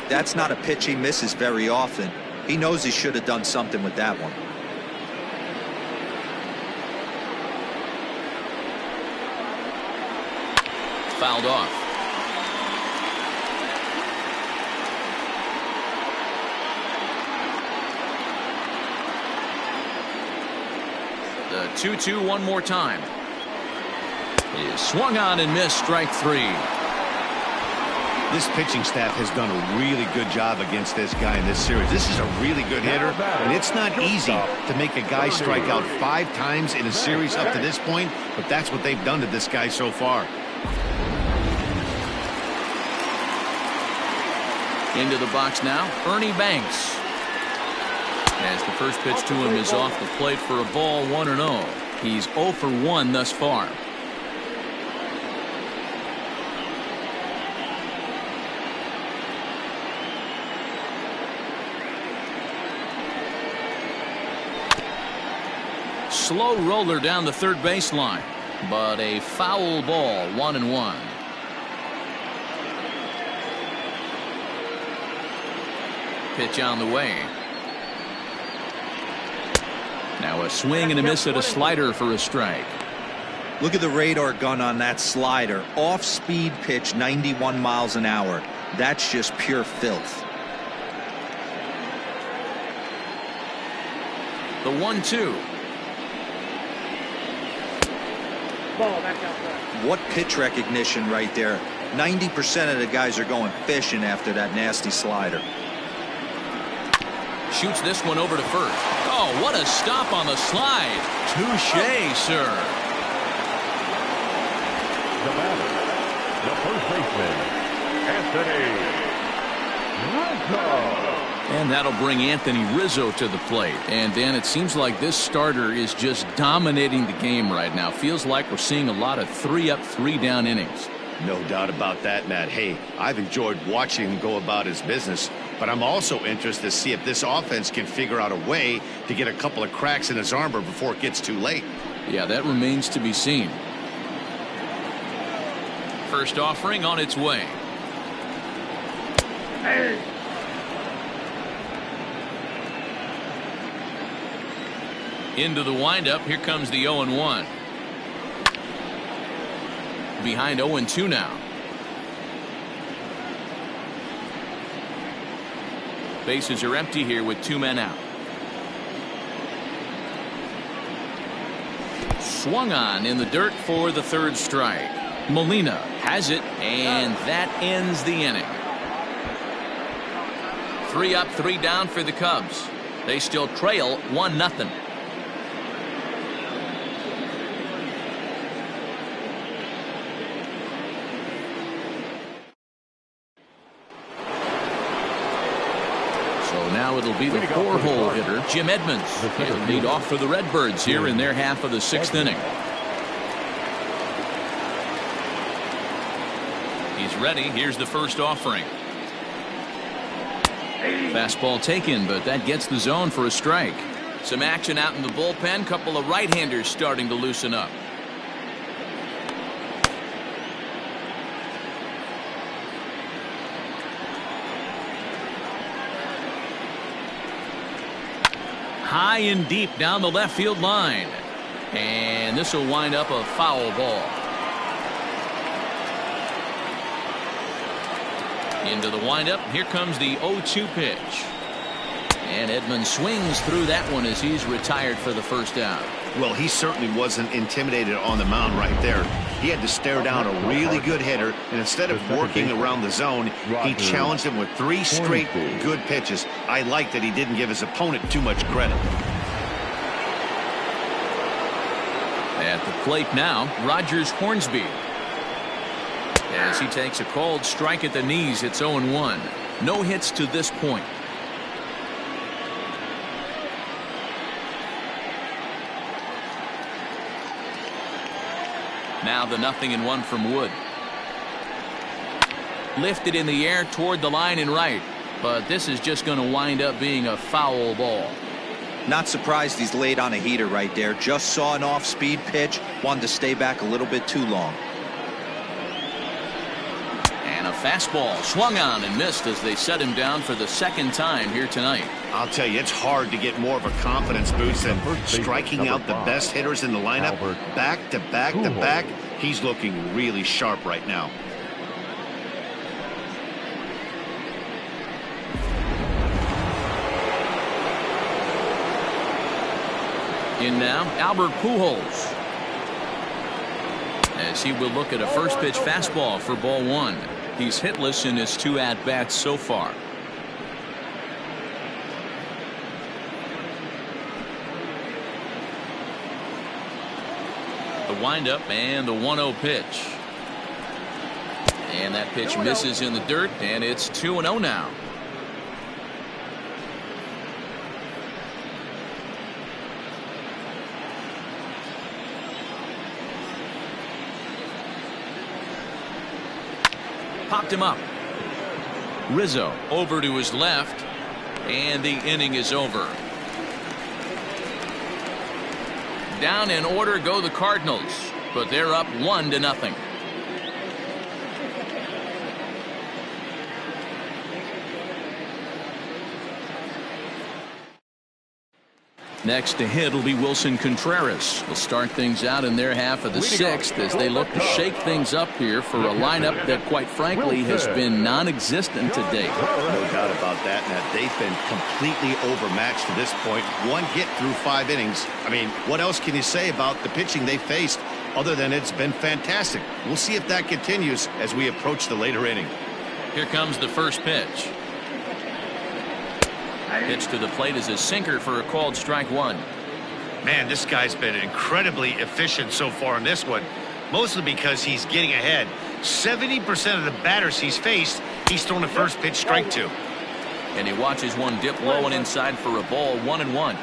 Speaker 4: That's not a pitch he misses very often. He knows he should have done something with that one.
Speaker 1: Fouled off. The 2-2 one more time. Is swung on and missed, strike 3.
Speaker 2: This pitching staff has done a really good job against this guy in this series. This is a really good hitter, and it's not easy to make a guy strike out 5 times in a series up to this point, but that's what they've done to this guy so far.
Speaker 1: Into the box now, Ernie Banks. As the first pitch to him is off the plate for a ball, 1-0. He's 0 for 1 thus far. Slow roller down the third baseline, but a foul ball, 1-1. Pitch on the way. Now a swing and a miss at a slider for a strike.
Speaker 4: Look at the radar gun on that slider. Off-speed pitch, 91 miles an hour. That's just pure filth.
Speaker 1: The 1-2.
Speaker 5: Ball back outside.
Speaker 4: What pitch recognition right there. 90% of the guys are going fishing after that nasty slider.
Speaker 1: Shoots this one over to first. Oh, what a stop on the slide. Touche, sir.
Speaker 8: The batter, the first baseman, Anthony Rizzo.
Speaker 1: And that'll bring Anthony Rizzo to the plate. And Dan, it seems like this starter is just dominating the game right now. Feels like we're seeing a lot of 3-up, 3-down innings.
Speaker 3: No doubt about that, Matt. Hey, I've enjoyed watching him go about his business, but I'm also interested to see if this offense can figure out a way to get a couple of cracks in his armor before it gets too late.
Speaker 1: Yeah, that remains to be seen. First offering on its way.
Speaker 5: Hey.
Speaker 1: Into the windup. Here comes the 0-1. Behind 0-2 now. Bases are empty here with 2 men out. Swung on in the dirt for the 3rd strike. Molina has it, and that ends the inning. 3 up, 3 down for the Cubs. They still trail 1-0. Now it'll be the 4-hole hitter, Jim Edmonds. He'll lead off for the Redbirds here in their half of the 6th inning. He's ready. Here's the first offering. Fastball taken, but that gets the zone for a strike. Some action out in the bullpen. Couple of right-handers starting to loosen up. High and deep down the left field line. And this will wind up a foul ball. Into the windup. Here comes the 0-2 pitch. And Edmonds swings through that one as he's retired for the first out.
Speaker 3: Well, he certainly wasn't intimidated on the mound right there. He had to stare down a really good hitter, and instead of working around the zone, he challenged him with 3 straight good pitches. I like that he didn't give his opponent too much credit.
Speaker 1: At the plate now, Rogers Hornsby. As he takes a called strike at the knees, it's 0-1. No hits to this point. Now the 0-1 from Wood. Lifted in the air toward the line and right, but this is just going to wind up being a foul ball.
Speaker 4: Not surprised he's laid on a heater right there. Just saw an off-speed pitch, wanted to stay back a little bit too long.
Speaker 1: And a fastball swung on and missed as they set him down for the 2nd time here tonight.
Speaker 3: I'll tell you, it's hard to get more of a confidence boost than striking out the best hitters in the lineup back to back to back. He's looking really sharp right now.
Speaker 1: In now, Albert Pujols. As he will look at a first pitch fastball for ball 1. He's hitless in his 2 at-bats so far. The windup and the 1-0 pitch. And that pitch misses in the dirt, and it's 2-0 now. Popped him up. Rizzo over to his left, and the inning is over. Down in order go the Cardinals, but they're up 1-0. Next to hit will be Wilson Contreras. Will start things out in their half of the sixth as they look to shake things up here for a lineup that, quite frankly, has been non-existent to date.
Speaker 3: No doubt about that, Matt. They've been completely overmatched to this point. One hit through 5 innings. I mean, what else can you say about the pitching they faced other than it's been fantastic? We'll see if that continues as we approach the later inning.
Speaker 1: Here comes the first pitch. Pitch to the plate is a sinker for a called strike one.
Speaker 3: Man, this guy's been incredibly efficient so far in this one, mostly because he's getting ahead. 70% of the batters he's faced, he's thrown a first pitch strike to.
Speaker 1: And he watches one dip low and inside for a ball, 1-1.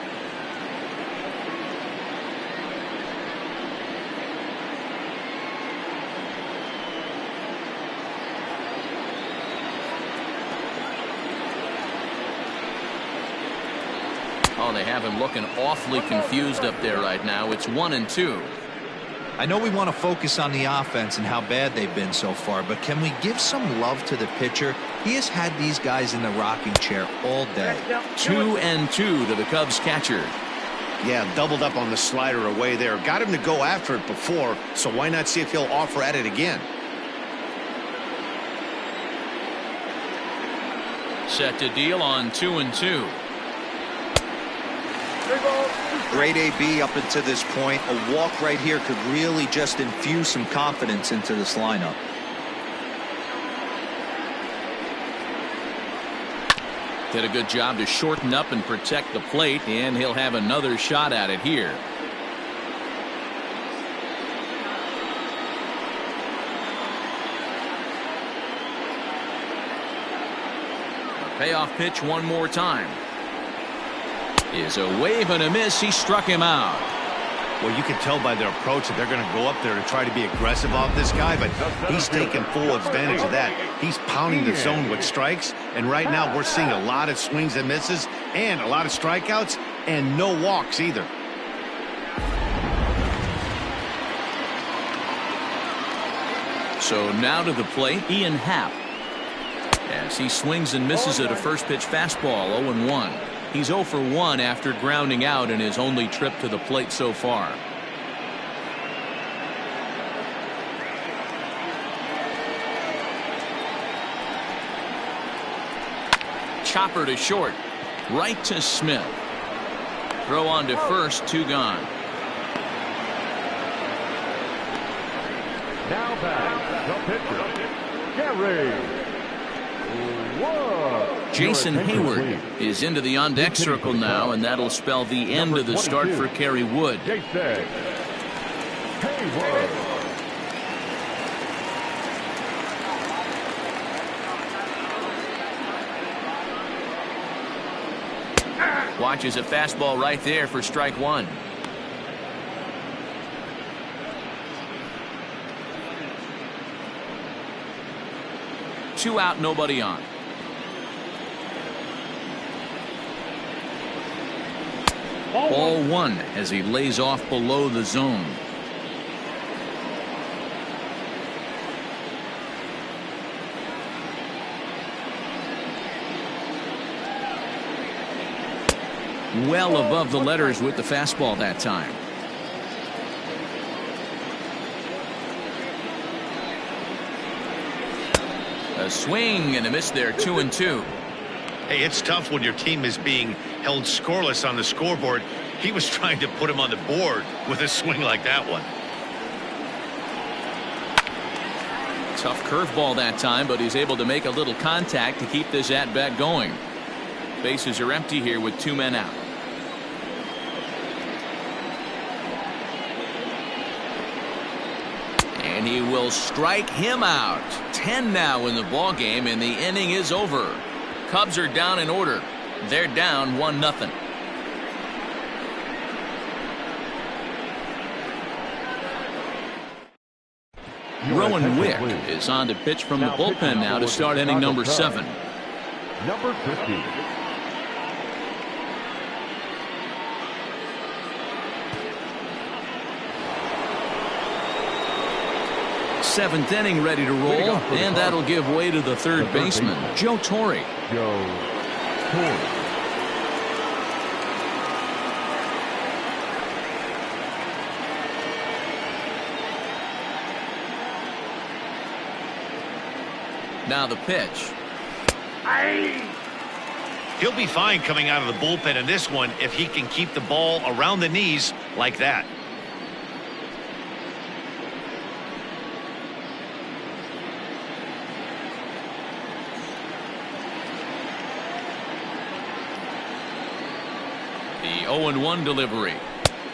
Speaker 1: Oh, they have him looking awfully confused up there right now. It's 1-2.
Speaker 4: I know we want to focus on the offense and how bad they've been so far, but can we give some love to the pitcher? He has had these guys in the rocking chair all day.
Speaker 1: 2-2 to the Cubs catcher.
Speaker 3: Yeah, doubled up on the slider away there. Got him to go after it before, so why not see if he'll offer at it again?
Speaker 1: Set to deal on 2-2.
Speaker 4: Great AB up until this point. A walk right here could really just infuse some confidence into this lineup.
Speaker 1: Did a good job to shorten up and protect the plate, and he'll have another shot at it here. A payoff pitch one more time. Is a wave and a miss. He struck him out.
Speaker 3: Well, you can tell by their approach that they're going to go up there to try to be aggressive off this guy, but he's taking full advantage of that. He's pounding the zone with strikes, and right now we're seeing a lot of swings and misses and a lot of strikeouts and no walks either.
Speaker 1: So now to the plate, Ian Happ. As he swings and misses at a first pitch fastball, 0-1. He's 0 for 1 after grounding out in his only trip to the plate so far. Chopper to short. Right to Smith. Throw on to first, 2 gone.
Speaker 8: Now back, the pitcher, Gary.
Speaker 1: Jason Hayward is into the on-deck circle now, and that'll spell the end of the start for Kerry Wood.
Speaker 8: Jason Hayward.
Speaker 1: Watches a fastball right there for strike one. Two out, nobody on. Ball one as he lays off below the zone. Well above the letters with the fastball that time. A swing and a miss there, 2-2.
Speaker 3: Hey, it's tough when your team is being held scoreless on the scoreboard. He was trying to put him on the board with a swing like that one.
Speaker 1: Tough curveball that time, but he's able to make a little contact to keep this at-bat going. Bases are empty here with 2 men out. And he will strike him out. 10 now in the ball game, and the inning is over. Cubs are down in order. They're down 1-0. Rowan Wick is on to pitch from the bullpen now to start inning number 7.
Speaker 8: Number 50.
Speaker 1: Seventh inning ready to roll, and that'll give way to the third baseman, Joe Torre. Now the pitch.
Speaker 3: He'll be fine coming out of the bullpen in this one if he can keep the ball around the knees like that.
Speaker 1: The 0-1 delivery.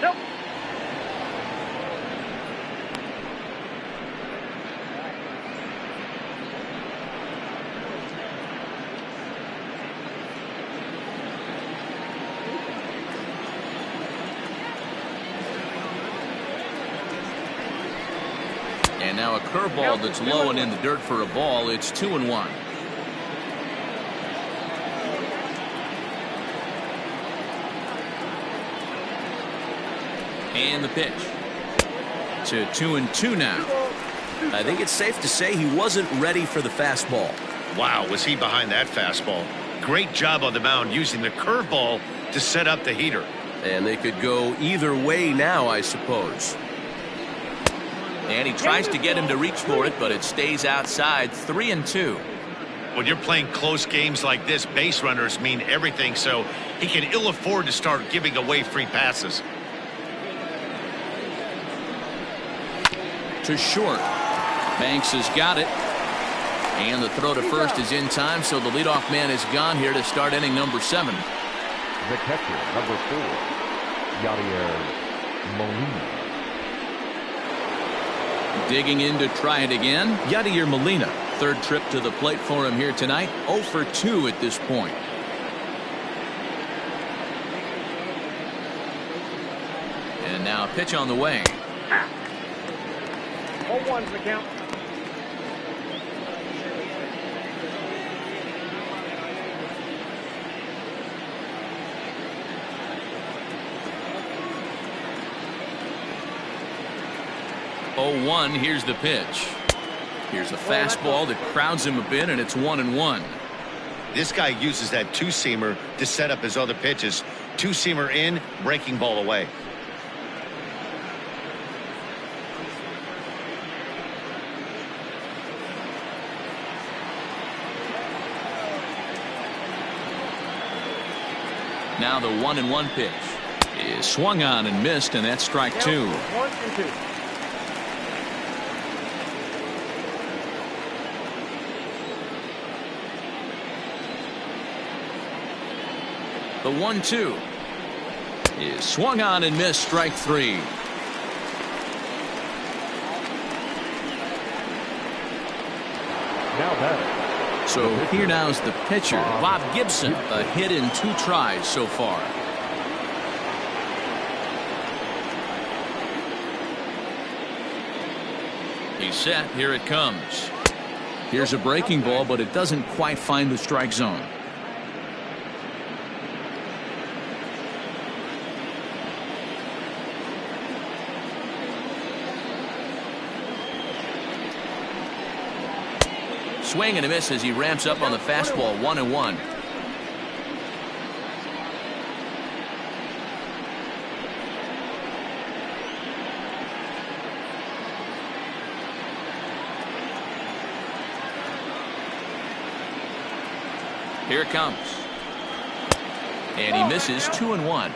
Speaker 5: Nope.
Speaker 1: And now a curveball that's low and in the dirt for a ball. It's 2-1. And the pitch. To 2-2 now.
Speaker 6: I think it's safe to say he wasn't ready for the fastball.
Speaker 3: Wow, was he behind that fastball. Great job on the mound using the curveball to set up the heater.
Speaker 6: And they could go either way now, I suppose.
Speaker 1: And he tries to get him to reach for it, but it stays outside. 3-2.
Speaker 3: When you're playing close games like this, base runners mean everything, so he can ill afford to start giving away free passes.
Speaker 1: To short. Banks has got it. And the throw to first is in time, so the leadoff man is gone here to start inning number 7.
Speaker 8: The catcher, number 4, Yadier Molina.
Speaker 1: Digging in to try it again, Yadier Molina. Third trip to the plate for him here tonight. 0 for 2 at this point. And now a pitch on the way.
Speaker 5: 0-1's the count.
Speaker 1: Here's the pitch. Here's a fastball that crowds him a bit, and it's 1-1.
Speaker 3: This guy uses that two-seamer to set up his other pitches. Two-seamer in, breaking ball away.
Speaker 1: Now the 1-1 pitch is swung on and missed, and that's strike 2.
Speaker 5: 1-2.
Speaker 1: The 1-2 is swung on and missed, strike 3.
Speaker 8: Now batting.
Speaker 1: So here now's the pitcher, Bob Gibson, a hit in 2 tries so far. He's set. Here it comes. Here's a breaking ball, but it doesn't quite find the strike zone. Swing and a miss as he ramps up on the fastball. 1-1. Here it comes. And he misses. 2-1.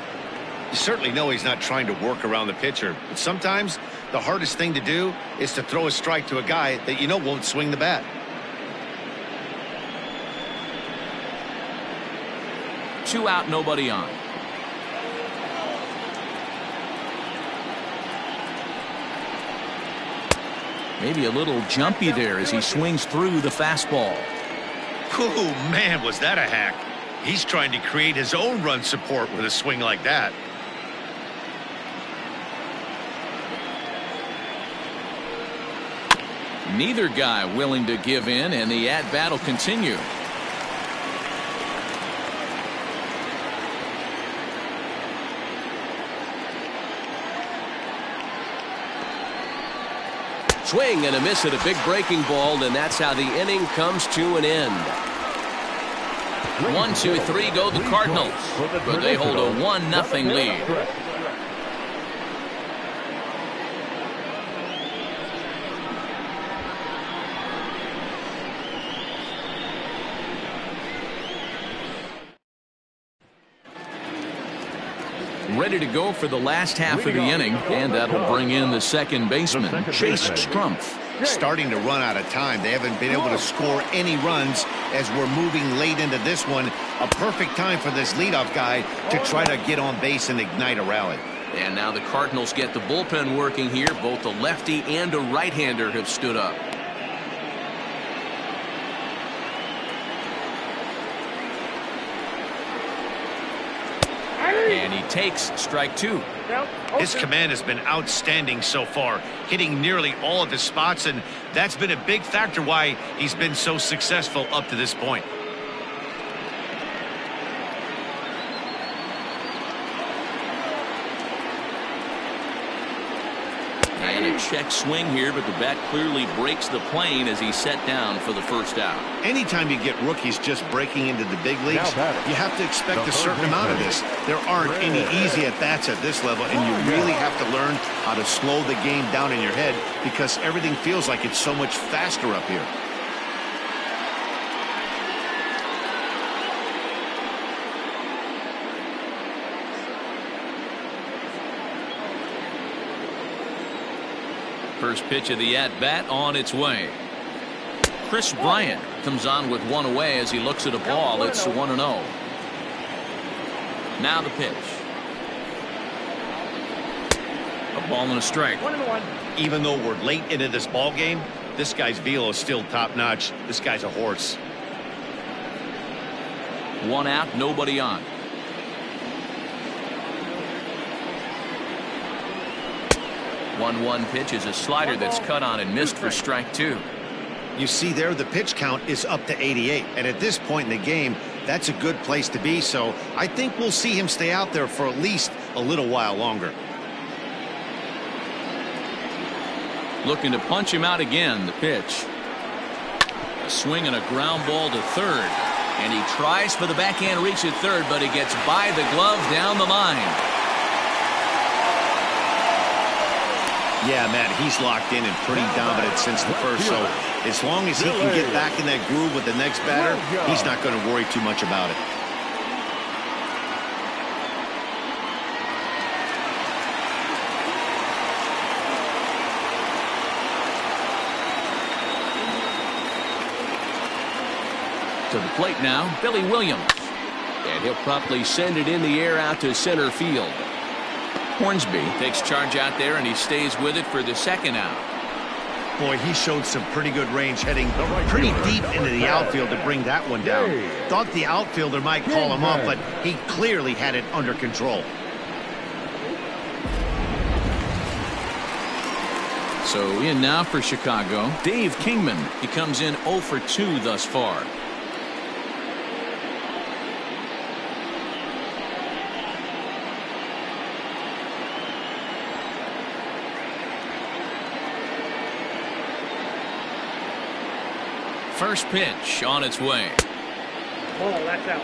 Speaker 3: You certainly know he's not trying to work around the pitcher, but sometimes the hardest thing to do is to throw a strike to a guy that you know won't swing the bat.
Speaker 1: 2 out, nobody on. Maybe a little jumpy there as he swings through the fastball.
Speaker 3: Oh, man, was that a hack. He's trying to create his own run support with a swing like that.
Speaker 1: Neither guy willing to give in, and the at-bat will continue.
Speaker 6: Swing and a miss at a big breaking ball, and that's how the inning comes to an end.
Speaker 1: 1, 2, 3 go the Cardinals, but they hold a 1-0 lead. Ready to go for the last half of the inning, and that'll bring in the second baseman, Chase Strumpf.
Speaker 3: Starting to run out of time. They haven't been able to score any runs as we're moving late into this one. A perfect time for this leadoff guy to try to get on base and ignite a rally.
Speaker 1: And now the Cardinals get the bullpen working here. Both a lefty and a right-hander have stood up. And he takes strike two.
Speaker 3: His command has been outstanding so far, hitting nearly all of his spots, and that's been a big factor why he's been so successful up to this point.
Speaker 1: And a check swing here, but the bat clearly breaks the plane as he's set down for the first out.
Speaker 3: Anytime you get rookies just breaking into the big leagues, you have to expect a certain amount of this. There aren't any easy at-bats at this level, and you really have to learn how to slow the game down in your head because everything feels like it's so much faster up here.
Speaker 1: First pitch of the at-bat on its way. Chris Bryant comes on with one away as he looks at a ball. It's 1-0. Now the pitch. A ball and a strike.
Speaker 5: 1-1.
Speaker 3: Even though we're late into this ball game, this guy's velo is still top-notch. This guy's a horse.
Speaker 1: One out, nobody on. One pitch is a slider that's cut on and missed for strike two.
Speaker 3: You see there, the pitch count is up to 88, and at this point in the game, that's a good place to be, so I think we'll see him stay out there for at least a little while longer.
Speaker 1: Looking to punch him out again. The pitch. A swing and a ground ball to third, and he tries for the backhand reach at third, but he gets by the glove down the line.
Speaker 3: Yeah, Matt, he's locked in and pretty dominant since the first, so as long as he can get back in that groove with the next batter, he's not going to worry too much about it.
Speaker 1: To the plate now, Billy Williams. And he'll promptly send it in the air out to center field. Hornsby takes charge out there, and he stays with it for the second out.
Speaker 3: Boy, he showed some pretty good range heading pretty deep into the outfield to bring that one down. Thought the outfielder might call him up, but he clearly had it under control.
Speaker 1: So in now for Chicago, Dave Kingman. He comes in 0 for 2 thus far. First pitch on its way.
Speaker 5: Ball, that's out.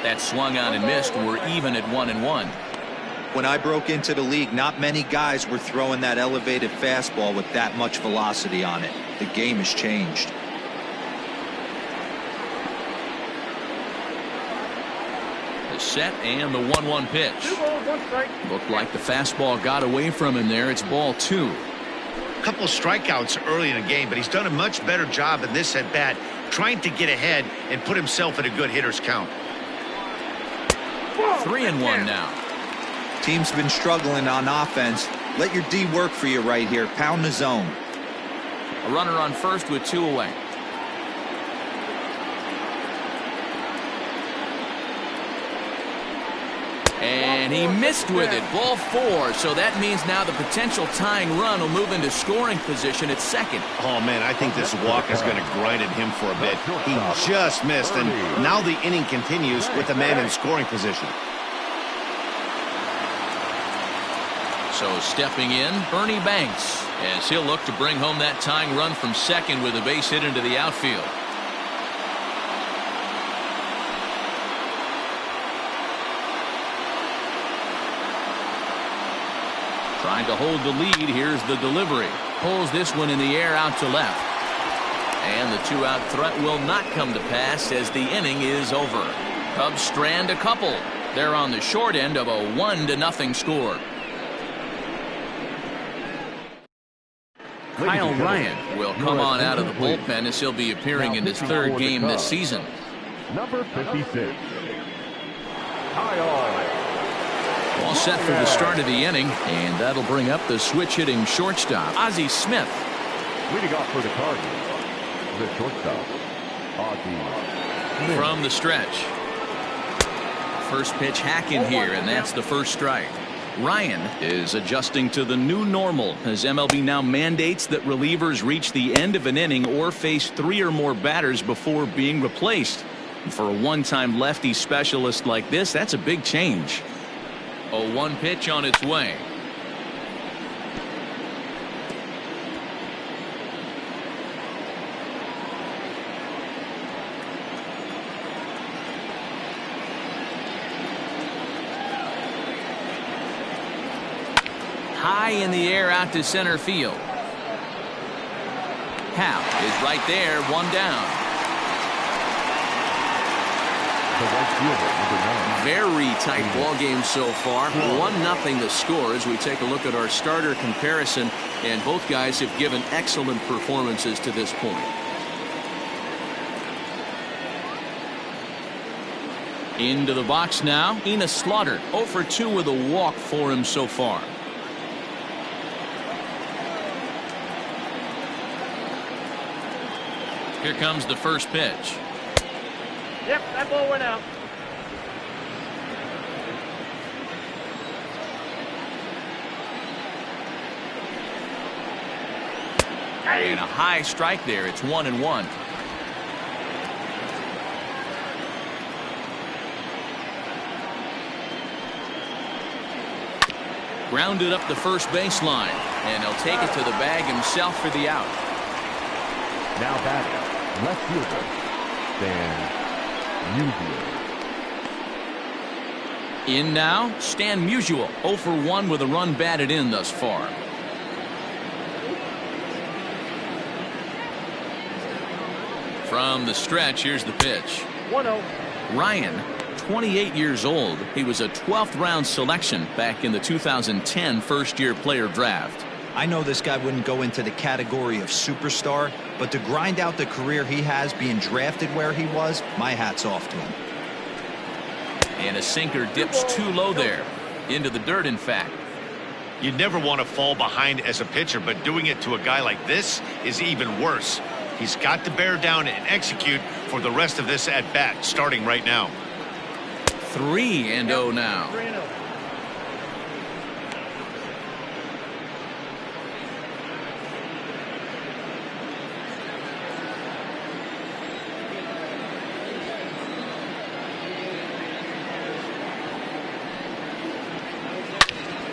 Speaker 1: That swung on and missed. We're even at 1-1.
Speaker 4: When I broke into the league, not many guys were throwing that elevated fastball with that much velocity on it. The game has changed.
Speaker 1: The set and the 1-1 pitch.
Speaker 5: 2 balls, 1 strike.
Speaker 1: Looked like the fastball got away from him there. It's ball 2.
Speaker 3: A couple strikeouts early in the game, but he's done a much better job in this at bat, trying to get ahead and put himself in a good hitter's count.
Speaker 1: 3-1 now.
Speaker 4: Team's been struggling on offense. Let your D work for you right here. Pound the zone.
Speaker 1: A runner on first with 2 away. And he missed with it. Ball 4. So that means now the potential tying run will move into scoring position at second.
Speaker 3: Oh, man, I think this walk is going to grind at him for a bit. He just missed, and now the inning continues with the man in scoring position.
Speaker 1: So stepping in, Bernie Banks, as he'll look to bring home that tying run from second with a base hit into the outfield. Trying to hold the lead. Here's the delivery. Pulls this one in the air out to left. And the two-out threat will not come to pass as the inning is over. Cubs strand a couple. They're on the short end of a 1-0 score. Kyle Ryan will come on out of the bullpen as he'll be appearing in his third game this season.
Speaker 8: Number 56. Kyle.
Speaker 1: All set for the start of the inning, and that'll bring up the switch-hitting shortstop, Ozzie Smith.
Speaker 8: Leading off for the Cardinals, the shortstop, Ozzie Smith.
Speaker 1: From the stretch. First pitch hack in here, and that's the first strike. Ryan is adjusting to the new normal as MLB now mandates that relievers reach the end of an inning or face 3 or more batters before being replaced. And for a one-time lefty specialist like this, that's a big change. A 1 pitch on its way. High in the air out to center field. Hal is right there, 1 down.
Speaker 8: The right fielder, number 9.
Speaker 6: Very tight ball game so far. 1-0 the score as we take a look at our starter comparison, and both guys have given excellent performances to this point.
Speaker 1: Into the box now, Enos Slaughter, 0 for 2 with a walk for him so far. Here comes the first pitch.
Speaker 5: Yep, that ball went out.
Speaker 1: And a high strike there. It's 1-1. Grounded up the first baseline, and he'll take it to the bag himself for the out.
Speaker 8: Now batting, left fielder, Stan Musial.
Speaker 1: In now, Stan Musial, 0 for 1 with a run batted in thus far. From the stretch, here's the pitch.
Speaker 5: 1-0.
Speaker 1: Ryan, 28 years old. He was a 12th round selection back in the 2010 first-year player draft.
Speaker 4: I know this guy wouldn't go into the category of superstar, but to grind out the career he has being drafted where he was, my hat's off to him.
Speaker 1: And a sinker dips too low there. Into the dirt, in fact.
Speaker 3: You never want to fall behind as a pitcher, but doing it to a guy like this is even worse. He's got to bear down and execute for the rest of this at-bat, starting right now.
Speaker 1: 3-0 now.
Speaker 5: 3-0.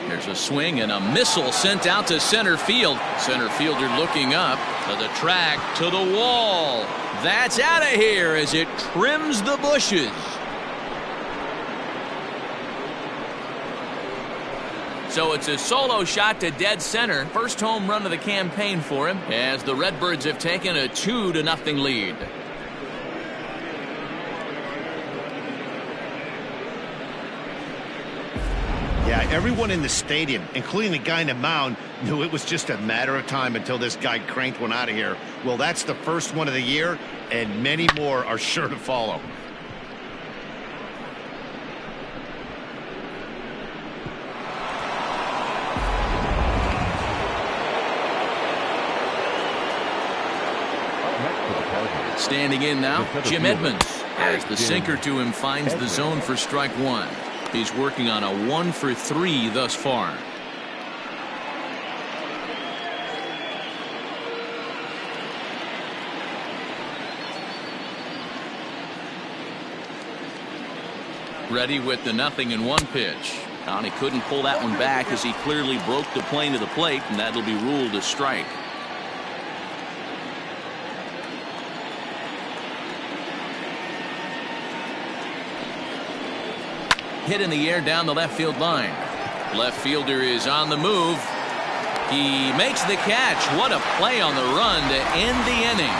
Speaker 1: There's a swing and a missile sent out to center field. Center fielder looking up to the track, to the wall. That's out of here as it trims the bushes. So it's a solo shot to dead center. First home run of the campaign for him as the Redbirds have taken a 2-0 lead.
Speaker 3: Yeah, everyone in the stadium, including the guy in the mound, knew it was just a matter of time until this guy cranked one out of here. Well, that's the first one of the year, and many more are sure to follow.
Speaker 1: Standing in now, Jim Edmonds, as the sinker to him finds the zone for strike 1. He's working on a 1 for 3 thus far. Ready with the 0-1 pitch. And he couldn't pull that one back as he clearly broke the plane to the plate, and that'll be ruled a strike. Hit in the air down the left field line. Left fielder is on the move. He makes the catch. What a play on the run to end the inning.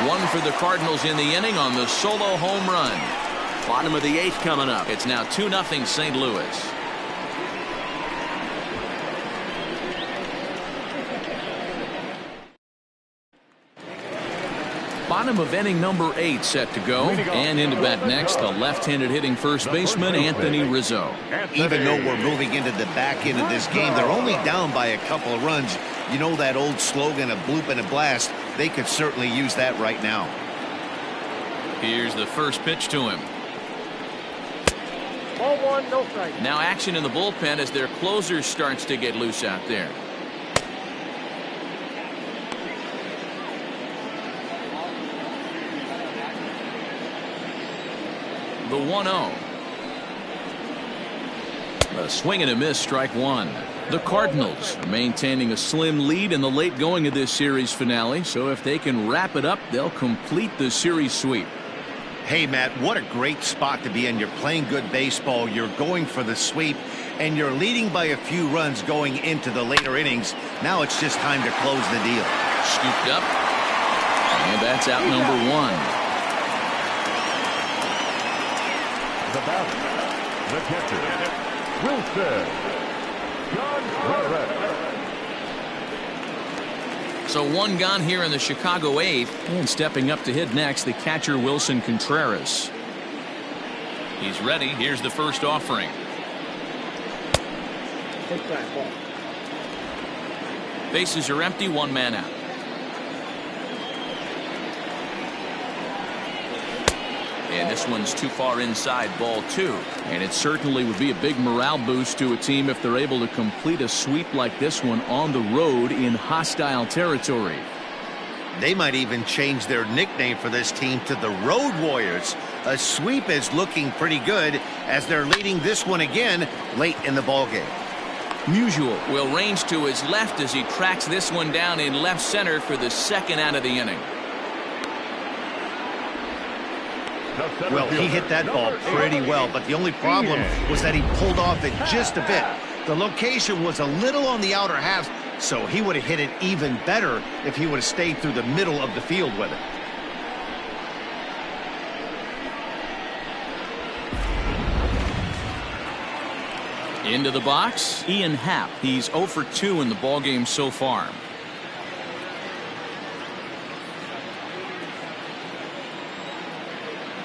Speaker 1: One for the Cardinals in the inning on the solo home run.
Speaker 6: Bottom of the 8th coming up.
Speaker 1: It's now 2-0 St. Louis. Bottom of inning number 8 set to go. And into bat next, the left-handed hitting first baseman, Anthony Rizzo.
Speaker 3: Even though we're moving into the back end of this game, they're only down by a couple of runs. You know that old slogan, a bloop and a blast. They could certainly use that right now.
Speaker 1: Here's the first pitch to him.
Speaker 5: Ball one, no strike.
Speaker 1: Now action in the bullpen as their closer starts to get loose out there. The 1-0. A swing and a miss, strike one. The Cardinals maintaining a slim lead in the late going of this series finale, so if they can wrap it up, they'll complete the series sweep.
Speaker 3: Hey, Matt, what a great spot to be in. You're playing good baseball, you're going for the sweep, and you're leading by a few runs going into the later innings. Now it's just time to close the deal.
Speaker 1: Scooped up, and that's out number 1.
Speaker 8: The batter, the catcher, Wilson.
Speaker 1: So one gone here in the Chicago 8th, and stepping up to hit next, the catcher Wilson Contreras. He's ready. Here's the first offering. Bases are empty, 1 man out. And this one's too far inside, ball 2. And it certainly would be a big morale boost to a team if they're able to complete a sweep like this one on the road in hostile territory.
Speaker 3: They might even change their nickname for this team to the Road Warriors. A sweep is looking pretty good as they're leading this one again late in the ballgame.
Speaker 1: Musial will range to his left as he tracks this one down in left center for the second out of the inning.
Speaker 3: Well, he hit that ball pretty well, but the only problem was that he pulled off it just a bit. The location was a little on the outer half, so he would have hit it even better if he would have stayed through the middle of the field with it.
Speaker 1: Into the box, Ian Happ. He's 0 for 2 in the ballgame so far.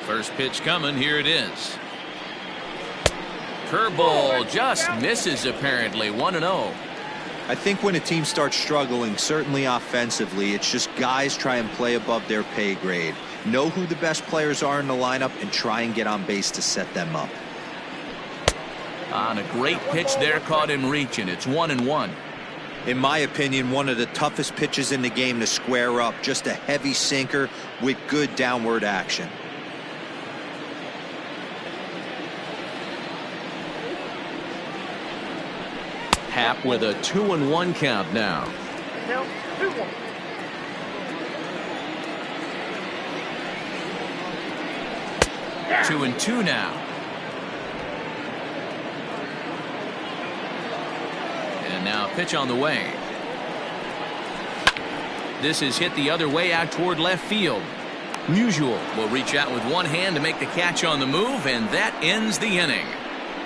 Speaker 1: First pitch coming. Here it is. Curveball just misses apparently. 1-0.
Speaker 4: I think when a team starts struggling, certainly offensively, it's just guys try and play above their pay grade. Know who the best players are in the lineup and try and get on base to set them up.
Speaker 1: On a great pitch there, caught him reaching. It's 1-1.
Speaker 4: In my opinion, one of the toughest pitches in the game to square up. Just a heavy sinker with good downward action.
Speaker 1: Happ with a 2-1 count now.
Speaker 5: Count 2-1.
Speaker 1: Yeah. 2-2 now. And now pitch on the way. This is hit the other way out toward left field. Musial will reach out with one hand to make the catch on the move, and that ends the inning.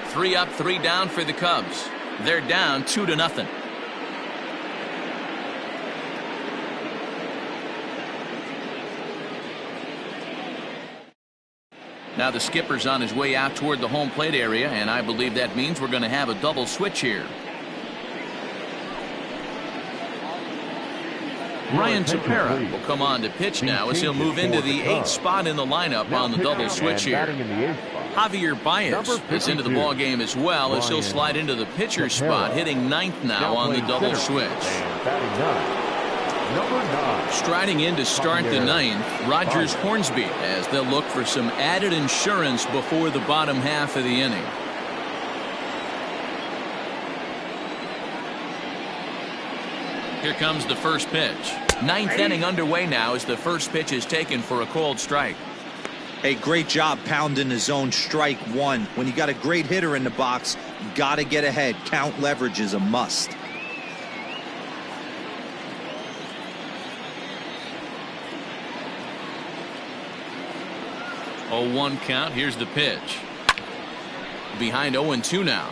Speaker 1: 3 up, 3 down for the Cubs. They're down 2-0. Now the skipper's on his way out toward the home plate area, and I believe that means we're going to have a double switch here. Ryan Tepera will come on to pitch now as he'll move into the 8th spot in the lineup on the double switch here. Javier Baez is into the ball game as well as he'll slide into the pitcher spot, hitting 9th now on the double switch. Striding in to start the 9th, Rogers Hornsby, as they'll look for some added insurance before the bottom half of the inning. Here comes the first pitch. 9th inning underway now as the first pitch is taken for a called strike.
Speaker 4: Hey, great job pounding the zone, strike one. When you got a great hitter in the box, Got to get ahead. Count leverage is a must.
Speaker 1: 0-1 count. Here's the pitch. Behind 0-2 now.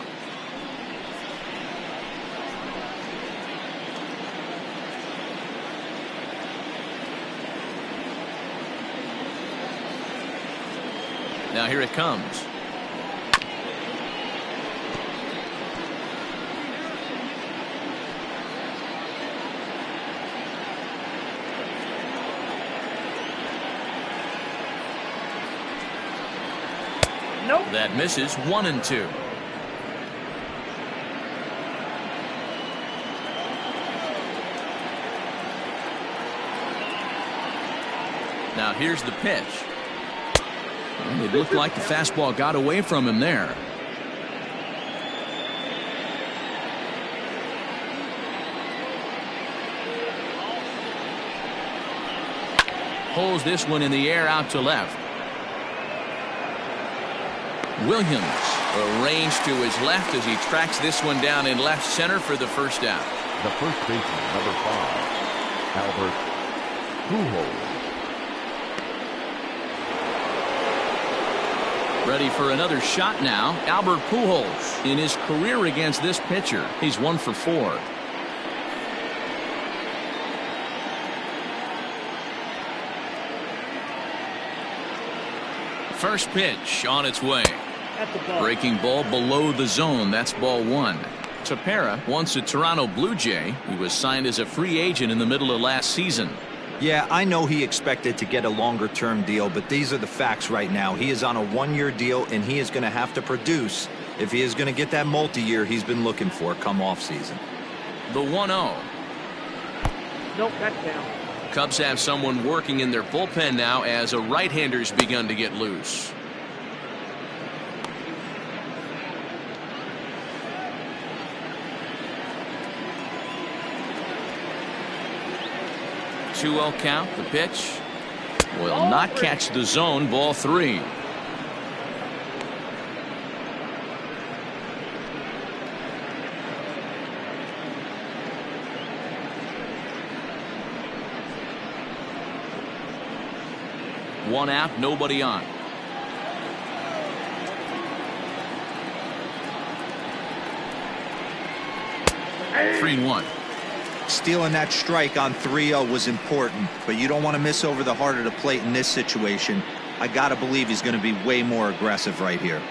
Speaker 1: Now here it comes.
Speaker 5: Nope.
Speaker 1: That misses. 1-2. Now here's the pitch. And it looked like the fastball got away from him there. Pulls this one in the air out to left. Williams arranged to his left as he tracks this one down in left center for the first out.
Speaker 8: The first baseman, number 5, Albert Pujols.
Speaker 1: Ready for another shot now. Albert Pujols. In his career against this pitcher, he's 1 for 4. First pitch on its way. Breaking ball below the zone. That's ball 1. Tepera, once a Toronto Blue Jay, he was signed as a free agent in the middle of last season.
Speaker 4: Yeah, I know he expected to get a longer-term deal, but these are the facts right now. He is on a 1-year deal, and he is going to have to produce if he is going to get that multi-year he's been looking for come off-season.
Speaker 1: The 1-0.
Speaker 5: Nope, that's down.
Speaker 1: Cubs have someone working in their bullpen now as a right-hander's begun to get loose. Two-0 count. The pitch will not catch the zone. Ball 3. One out, nobody on.
Speaker 5: Hey.
Speaker 1: 3-1.
Speaker 4: Stealing that strike on 3-0 was important, but you don't want to miss over the heart of the plate in this situation. I got to believe he's going to be way more aggressive right here.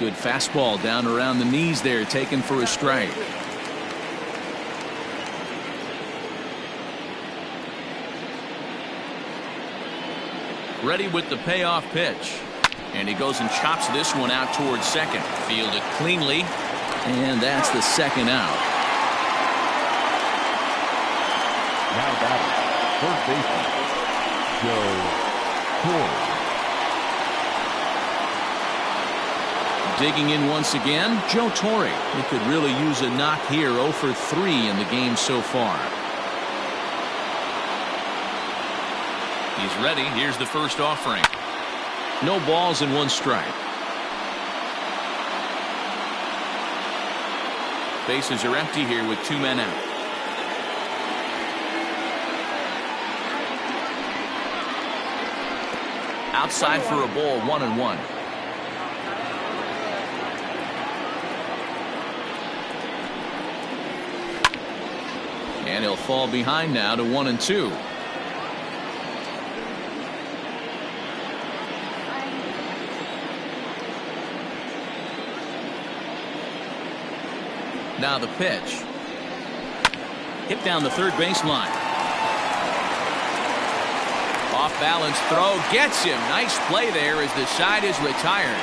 Speaker 1: Good fastball down around the knees there, taken for a strike. Ready with the payoff pitch. And he goes and chops this one out towards second. Fielded cleanly. And that's the second out.
Speaker 8: Now batting, first baseman, Joe Torre.
Speaker 1: Digging in once again, Joe Torre. He could really use a knock here. 0 for 3 in the game so far. He's ready. Here's the first offering. No balls and 1 strike. Bases are empty here with 2 men out. Outside for a ball. 1-1. And he'll fall behind now to 1-2. Now the pitch. Hit down the third baseline. Off balance throw gets him. Nice play there as the side is retired.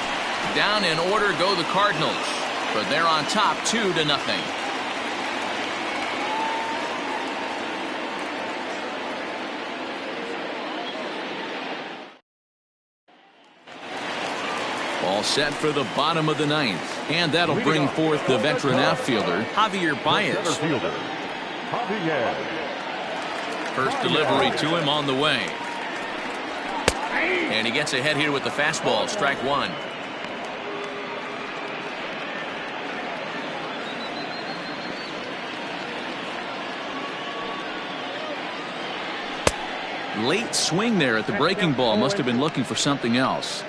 Speaker 1: Down in order go the Cardinals, but they're on top 2-0. All set for the bottom of the ninth. And that'll bring forth the veteran outfielder, Javier Baez. First delivery to him on the way. And he gets ahead here with the fastball, strike one. Late swing there at the breaking ball. Must have been looking for something else.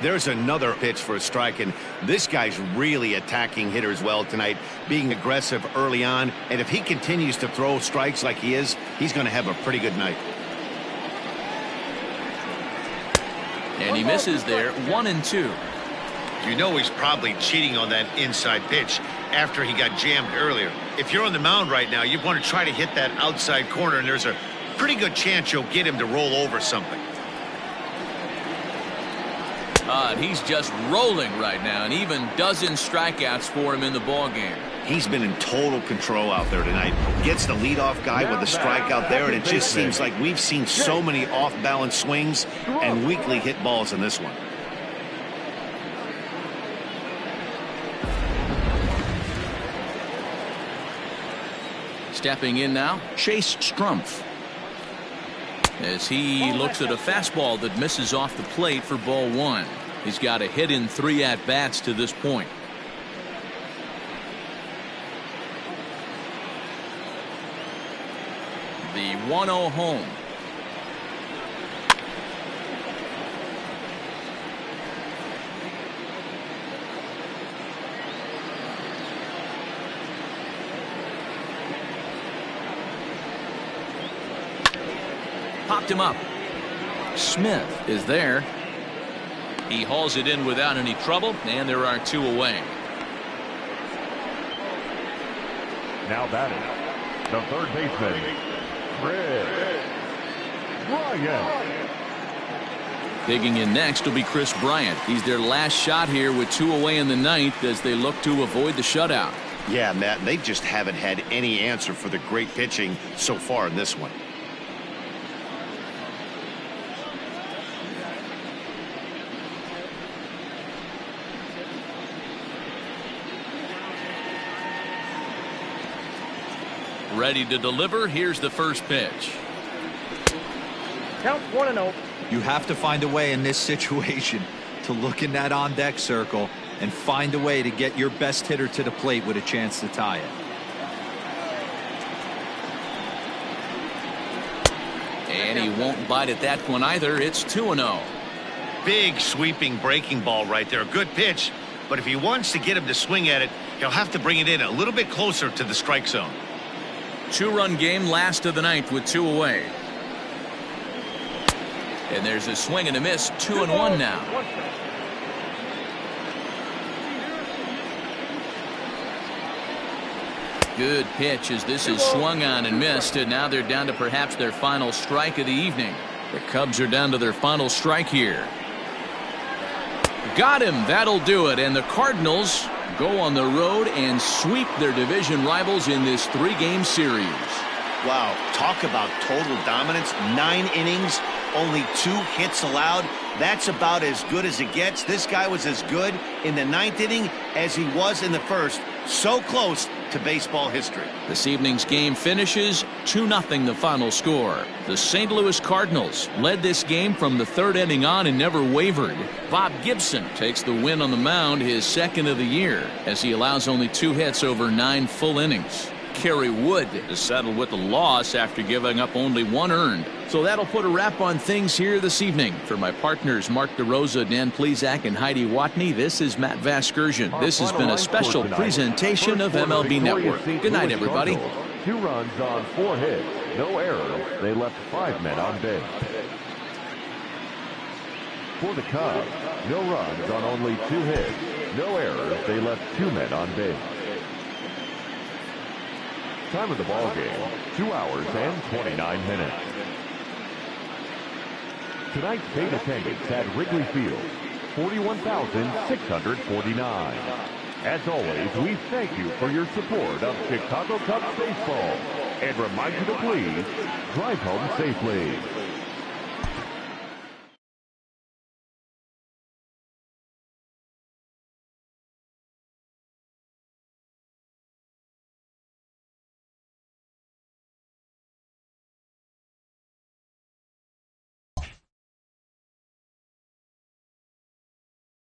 Speaker 3: There's another pitch for a strike, and this guy's really attacking hitters well tonight, being aggressive early on. And if he continues to throw strikes like he is, he's going to have a pretty good night.
Speaker 1: And he misses there, 1-2.
Speaker 3: You know he's probably cheating on that inside pitch after he got jammed earlier. If you're on the mound right now, you want to try to hit that outside corner, and there's a pretty good chance you'll get him to roll over something.
Speaker 1: And he's just rolling right now, and even dozen strikeouts for him in the ball game.
Speaker 2: He's been in total control out there tonight. Gets the leadoff guy with a strikeout there, and it just seems like we've seen so many off-balance swings and weakly hit balls in this one.
Speaker 1: Stepping in now, Chase Strumpf. As he looks at a fastball that misses off the plate for ball one. He's got a hit in 3 at-bats to this point. The 1-0 home. Popped him up. Smith is there. He hauls it in without any trouble, and there are 2 away.
Speaker 8: Now batting, the third baseman, Chris Bryant.
Speaker 1: Digging in next will be Chris Bryant. He's their last shot here with 2 away in the ninth as they look to avoid the shutout.
Speaker 2: Yeah, Matt, they just haven't had any answer for the great pitching so far in this one.
Speaker 1: Ready to deliver. Here's the first pitch.
Speaker 5: Count 1-0.
Speaker 4: You have to find a way in this situation to look in that on-deck circle and find a way to get your best hitter to the plate with a chance to tie it.
Speaker 1: And he won't bite at that one either. It's 2-0.
Speaker 3: Big sweeping breaking ball right there. Good pitch, but if he wants to get him to swing at it, he'll have to bring it in a little bit closer to the strike zone.
Speaker 1: 2-run game, last of the ninth with 2 away. And there's a swing and a miss. 2-1 now. Good pitch as this is swung on and missed, and now they're down to perhaps their final strike of the evening. The Cubs are down to their final strike here. Got him. That'll do it. And the Cardinals go on the road and sweep their division rivals in this 3-game series.
Speaker 2: Wow, talk about total dominance. 9 innings, only 2 hits allowed. That's about as good as it gets. This guy was as good in the 9th inning as he was in the first. So close to baseball history.
Speaker 1: This evening's game finishes 2-0 the final score. The St. Louis Cardinals led this game from the 3rd inning on and never wavered. Bob Gibson takes the win on the mound, his 2nd of the year, as he allows only 2 hits over 9 full innings. Kerry Wood is settled with the loss after giving up only 1 earned. So that'll put a wrap on things here this evening. For my partners Mark DeRosa, Dan Plesac, and Heidi Watney, this is Matt Vasgersian. This has been a special presentation of MLB Network. Good night, everybody.
Speaker 8: 2 runs on 4 hits, no errors. They left 5 men on base. For the Cubs, no runs on only 2 hits, no errors. They left 2 men on base. Time of the ball game, 2 hours and 29 minutes. Tonight's paid attendance at Wrigley Field, 41,649. As always, we thank you for your support of Chicago Cubs baseball and remind you to please drive home safely.